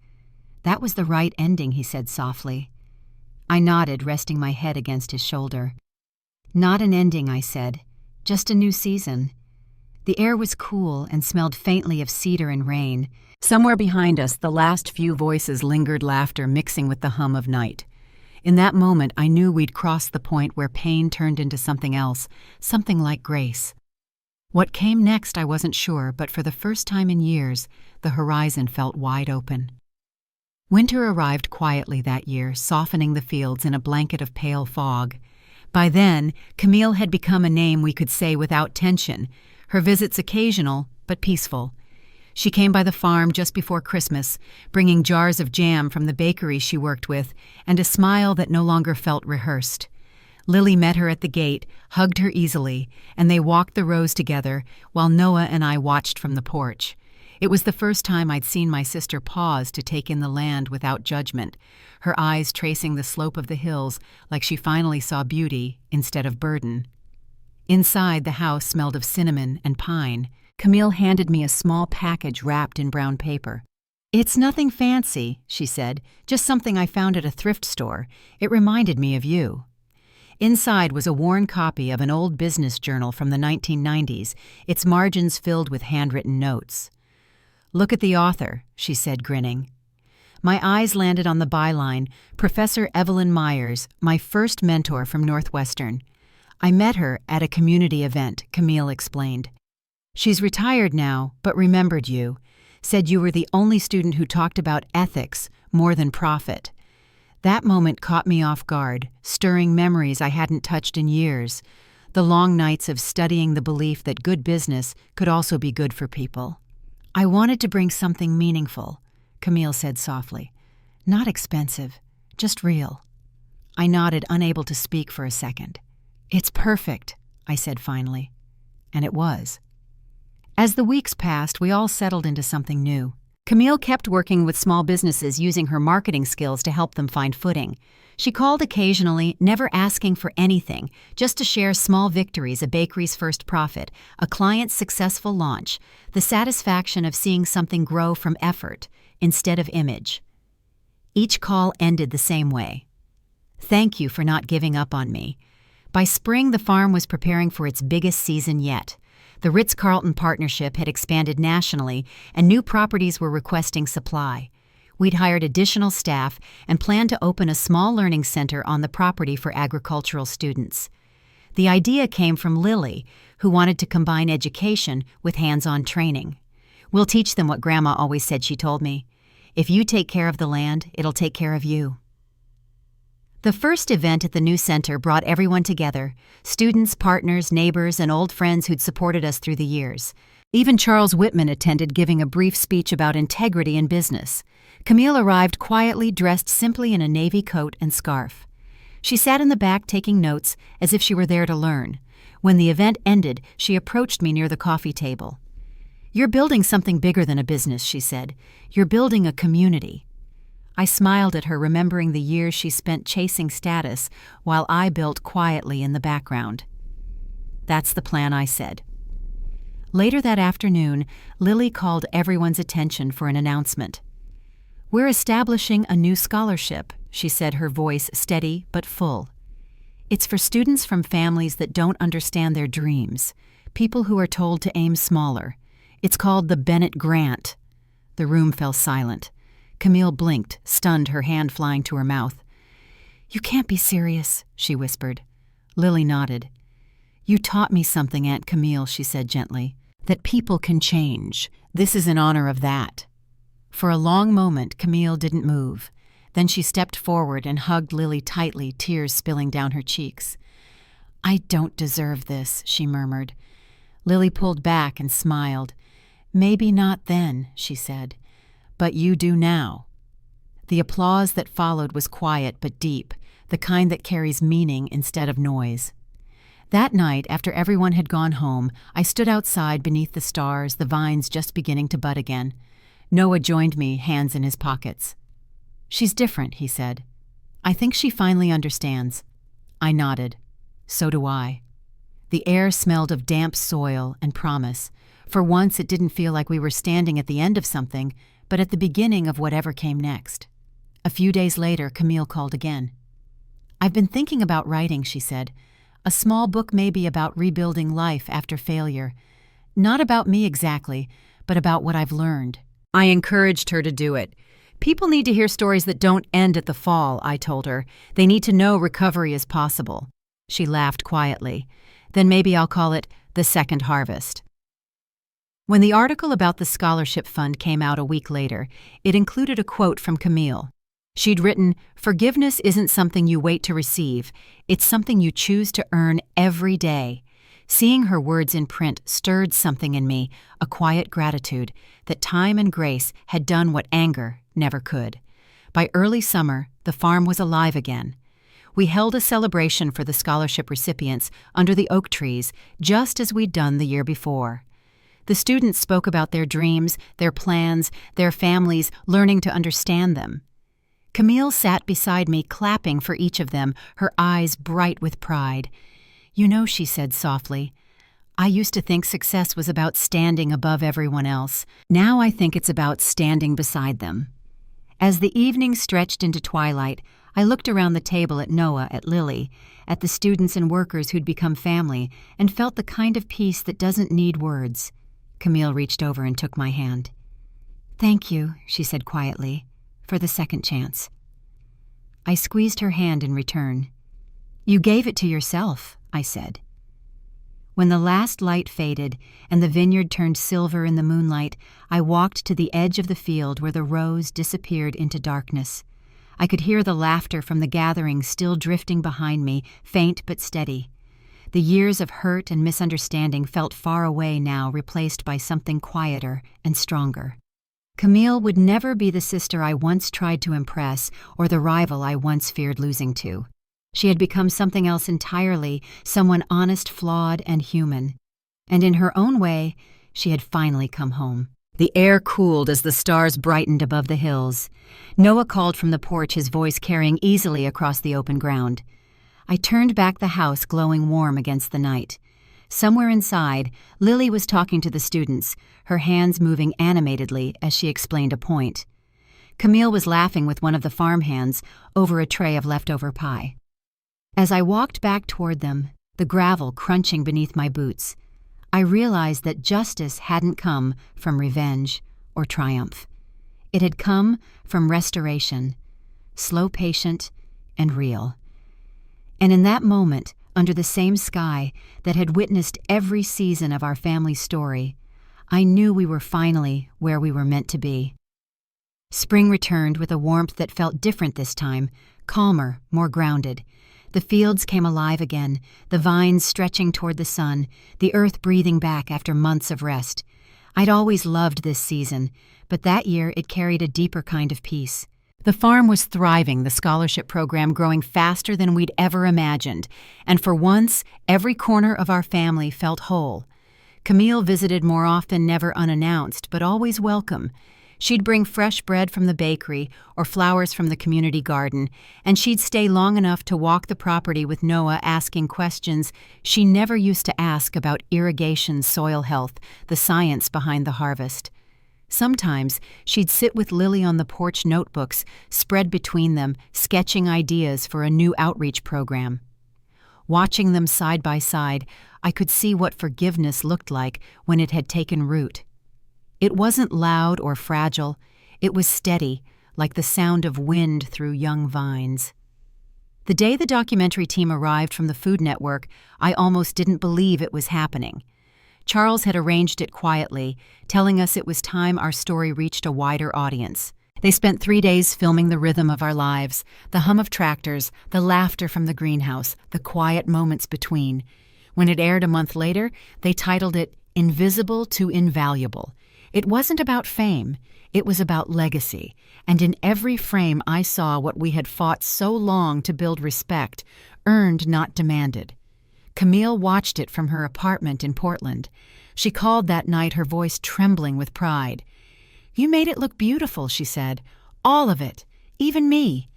"That was the right ending," he said softly. I nodded, resting my head against his shoulder. "Not an ending," I said. "Just a new season." The air was cool and smelled faintly of cedar and rain. Somewhere behind us, the last few voices lingered, laughter mixing with the hum of night. In that moment, I knew we'd crossed the point where pain turned into something else, something like grace. What came next, I wasn't sure, but for the first time in years, the horizon felt wide open. Winter arrived quietly that year, softening the fields in a blanket of pale fog. By then, Camille had become a name we could say without tension, her visits occasional but peaceful. She came by the farm just before Christmas, bringing jars of jam from the bakery she worked with, and a smile that no longer felt rehearsed. Lily met her at the gate, hugged her easily, and they walked the rows together while Noah and I watched from the porch. It was the first time I'd seen my sister pause to take in the land without judgment, her eyes tracing the slope of the hills like she finally saw beauty instead of burden. Inside, the house smelled of cinnamon and pine. Camille handed me a small package wrapped in brown paper. "It's nothing fancy," she said, "just something I found at a thrift store. It reminded me of you." Inside was a worn copy of an old business journal from the 1990s, its margins filled with handwritten notes. "Look at the author," she said, grinning. My eyes landed on the byline, Professor Evelyn Myers, my first mentor from Northwestern. "I met her at a community event," Camille explained. "She's retired now, but remembered you. Said you were the only student who talked about ethics more than profit." That moment caught me off guard, stirring memories I hadn't touched in years. The long nights of studying the belief that good business could also be good for people. "I wanted to bring something meaningful," Camille said softly. "Not expensive, just real." I nodded, unable to speak for a second. "It's perfect," I said finally. And it was. As the weeks passed, we all settled into something new. Camille kept working with small businesses using her marketing skills to help them find footing. She called occasionally, never asking for anything, just to share small victories: a bakery's first profit, a client's successful launch, the satisfaction of seeing something grow from effort instead of image. Each call ended the same way. "Thank you for not giving up on me." By spring, the farm was preparing for its biggest season yet. The Ritz-Carlton partnership had expanded nationally, and new properties were requesting supply. We'd hired additional staff and planned to open a small learning center on the property for agricultural students. The idea came from Lily, who wanted to combine education with hands-on training. "We'll teach them what Grandma always said," she told me. "If you take care of the land, it'll take care of you." The first event at the new center brought everyone together: students, partners, neighbors, and old friends who'd supported us through the years. Even Charles Whitman attended, giving a brief speech about integrity in business. Camille arrived quietly, dressed simply in a navy coat and scarf. She sat in the back taking notes, as if she were there to learn. When the event ended, she approached me near the coffee table. "You're building something bigger than a business," she said. "You're building a community." I smiled at her, remembering the years she spent chasing status while I built quietly in the background. "That's the plan," I said. Later that afternoon, Lily called everyone's attention for an announcement. "We're establishing a new scholarship," she said, her voice steady but full. "It's for students from families that don't understand their dreams, people who are told to aim smaller. It's called the Bennett Grant." The room fell silent. Camille blinked, stunned, her hand flying to her mouth. "You can't be serious," she whispered. Lily nodded. "You taught me something, Aunt Camille," she said gently, "that people can change. This is in honor of that." For a long moment, Camille didn't move. Then she stepped forward and hugged Lily tightly, tears spilling down her cheeks. "I don't deserve this," she murmured. Lily pulled back and smiled. "Maybe not then," she said, "but you do now." The applause that followed was quiet but deep, the kind that carries meaning instead of noise. That night, after everyone had gone home, I stood outside beneath the stars, the vines just beginning to bud again. Noah joined me, hands in his pockets. "She's different," he said. "I think she finally understands." I nodded. "So do I." The air smelled of damp soil and promise. For once, it didn't feel like we were standing at the end of something, but at the beginning of whatever came next. A few days later, Camille called again. "I've been thinking about writing," she said. "A small book maybe about rebuilding life after failure. Not about me exactly, but about what I've learned." I encouraged her to do it. "People need to hear stories that don't end at the fall," I told her. "They need to know recovery is possible." She laughed quietly. "Then maybe I'll call it The Second Harvest." When the article about the scholarship fund came out a week later, it included a quote from Camille. She'd written, "Forgiveness isn't something you wait to receive. It's something you choose to earn every day." Seeing her words in print stirred something in me, a quiet gratitude that time and grace had done what anger never could. By early summer, the farm was alive again. We held a celebration for the scholarship recipients under the oak trees, just as we'd done the year before. The students spoke about their dreams, their plans, their families, learning to understand them. Camille sat beside me, clapping for each of them, her eyes bright with pride. "You know," she said softly, "I used to think success was about standing above everyone else. Now I think it's about standing beside them." As the evening stretched into twilight, I looked around the table at Noah, at Lily, at the students and workers who'd become family, and felt the kind of peace that doesn't need words. Camille reached over and took my hand. "Thank you," she said quietly, "for the second chance." I squeezed her hand in return. "You gave it to yourself," I said. When the last light faded and the vineyard turned silver in the moonlight, I walked to the edge of the field where the rows disappeared into darkness. I could hear the laughter from the gathering still drifting behind me, faint but steady. The years of hurt and misunderstanding felt far away now, replaced by something quieter and stronger. Camille would never be the sister I once tried to impress or the rival I once feared losing to. She had become something else entirely, someone honest, flawed, and human. And in her own way, she had finally come home. The air cooled as the stars brightened above the hills. Noah called from the porch, his voice carrying easily across the open ground. I turned back the house, glowing warm against the night. Somewhere inside, Lily was talking to the students, her hands moving animatedly as she explained a point. Camille was laughing with one of the farmhands over a tray of leftover pie. As I walked back toward them, the gravel crunching beneath my boots, I realized that justice hadn't come from revenge or triumph. It had come from restoration, slow, patient, and real. And in that moment, under the same sky that had witnessed every season of our family's story, I knew we were finally where we were meant to be. Spring returned with a warmth that felt different this time, calmer, more grounded. The fields came alive again, the vines stretching toward the sun, the earth breathing back after months of rest. I'd always loved this season, but that year it carried a deeper kind of peace. The farm was thriving, the scholarship program growing faster than we'd ever imagined, and for once, every corner of our family felt whole. Camille visited more often, never unannounced, but always welcome. She'd bring fresh bread from the bakery or flowers from the community garden, and she'd stay long enough to walk the property with Noah, asking questions she never used to ask about irrigation, soil health, the science behind the harvest. Sometimes she'd sit with Lily on the porch, notebooks spread between them, sketching ideas for a new outreach program. Watching them side by side, I could see what forgiveness looked like when it had taken root. It wasn't loud or fragile. It was steady, like the sound of wind through young vines. The day the documentary team arrived from the Food Network, I almost didn't believe it was happening. Charles had arranged it quietly, telling us it was time our story reached a wider audience. They spent 3 days filming the rhythm of our lives, the hum of tractors, the laughter from the greenhouse, the quiet moments between. When it aired a month later, they titled it Invisible to Invaluable. It wasn't about fame, it was about legacy, and in every frame I saw what we had fought so long to build: respect, earned, not demanded. Camille watched it from her apartment in Portland. She called that night, her voice trembling with pride. "You made it look beautiful," she said. "All of it, even me."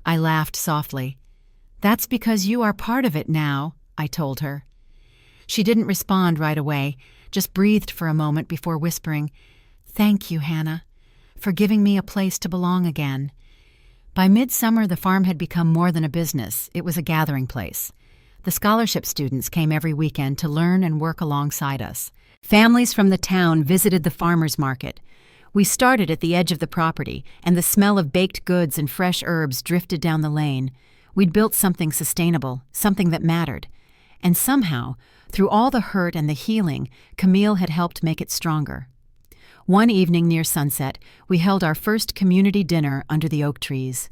I laughed softly. "That's because you are part of it now," I told her. She didn't respond right away, just breathed for a moment before whispering, "Thank you, Hannah, for giving me a place to belong again." By midsummer, the farm had become more than a business. It was a gathering place. The scholarship students came every weekend to learn and work alongside us. Families from the town visited the farmers market. We started at the edge of the property, and the smell of baked goods and fresh herbs drifted down the lane. We'd built something sustainable, something that mattered. And somehow, through all the hurt and the healing, Camille had helped make it stronger. One evening near sunset, we held our first community dinner under the oak trees.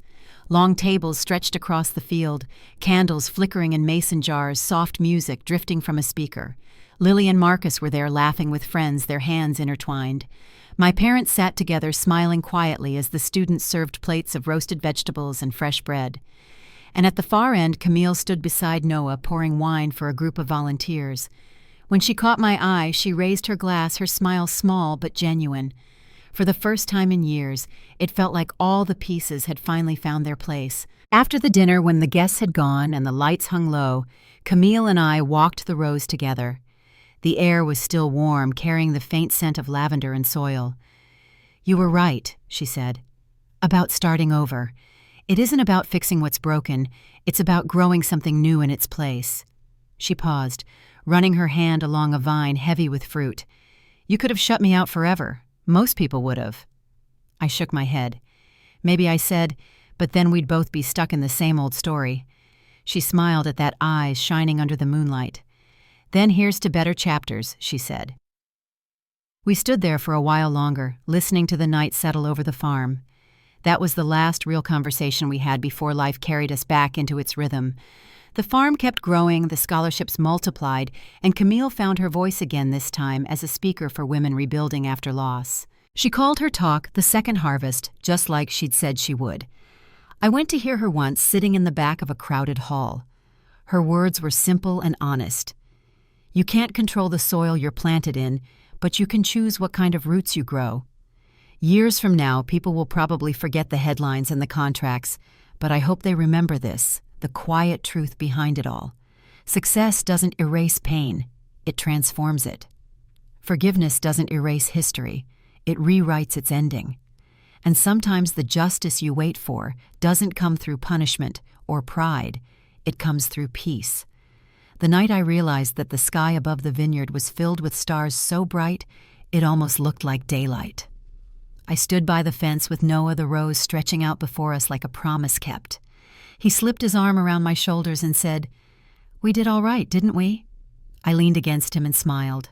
Long tables stretched across the field, candles flickering in mason jars, soft music drifting from a speaker. Lily and Marcus were there laughing with friends, their hands intertwined. My parents sat together smiling quietly as the students served plates of roasted vegetables and fresh bread. And at the far end, Camille stood beside Noah, pouring wine for a group of volunteers. When she caught my eye, she raised her glass, her smile small but genuine. For the first time in years, it felt like all the pieces had finally found their place. After the dinner, when the guests had gone and the lights hung low, Camille and I walked the rows together. The air was still warm, carrying the faint scent of lavender and soil. "You were right," she said, "about starting over. It isn't about fixing what's broken, it's about growing something new in its place." She paused, running her hand along a vine heavy with fruit. "You could have shut me out forever. Most people would have." I shook my head. Maybe I said, "But then we'd both be stuck in the same old story." She smiled at that eyes shining under the moonlight. "Then here's to better chapters," she said. We stood there for a while longer, listening to the night settle over the farm. That was the last real conversation we had before life carried us back into its rhythm. The farm kept growing, the scholarships multiplied, and Camille found her voice again, this time as a speaker for women rebuilding after loss. She called her talk The Second Harvest, just like she'd said she would. I went to hear her once sitting in the back of a crowded hall. Her words were simple and honest. You can't control the soil you're planted in, but you can choose what kind of roots you grow. Years from now, people will probably forget the headlines and the contracts, but I hope they remember this, the quiet truth behind it all. Success doesn't erase pain, it transforms it. Forgiveness doesn't erase history, it rewrites its ending. And sometimes the justice you wait for doesn't come through punishment or pride, it comes through peace. The night I realized that the sky above the vineyard was filled with stars so bright, it almost looked like daylight. I stood by the fence with Noah the rose stretching out before us like a promise kept. He slipped his arm around my shoulders and said, "We did all right, didn't we?" I leaned against him and smiled.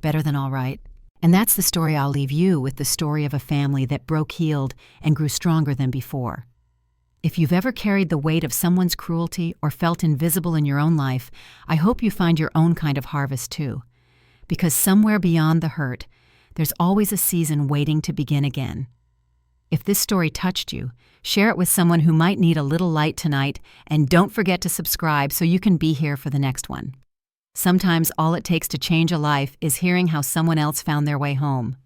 Better than all right. And that's the story I'll leave you with, the story of a family that broke, healed, and grew stronger than before. If you've ever carried the weight of someone's cruelty or felt invisible in your own life, I hope you find your own kind of harvest too. Because somewhere beyond the hurt, there's always a season waiting to begin again. If this story touched you, share it with someone who might need a little light tonight, and don't forget to subscribe so you can be here for the next one. Sometimes all it takes to change a life is hearing how someone else found their way home.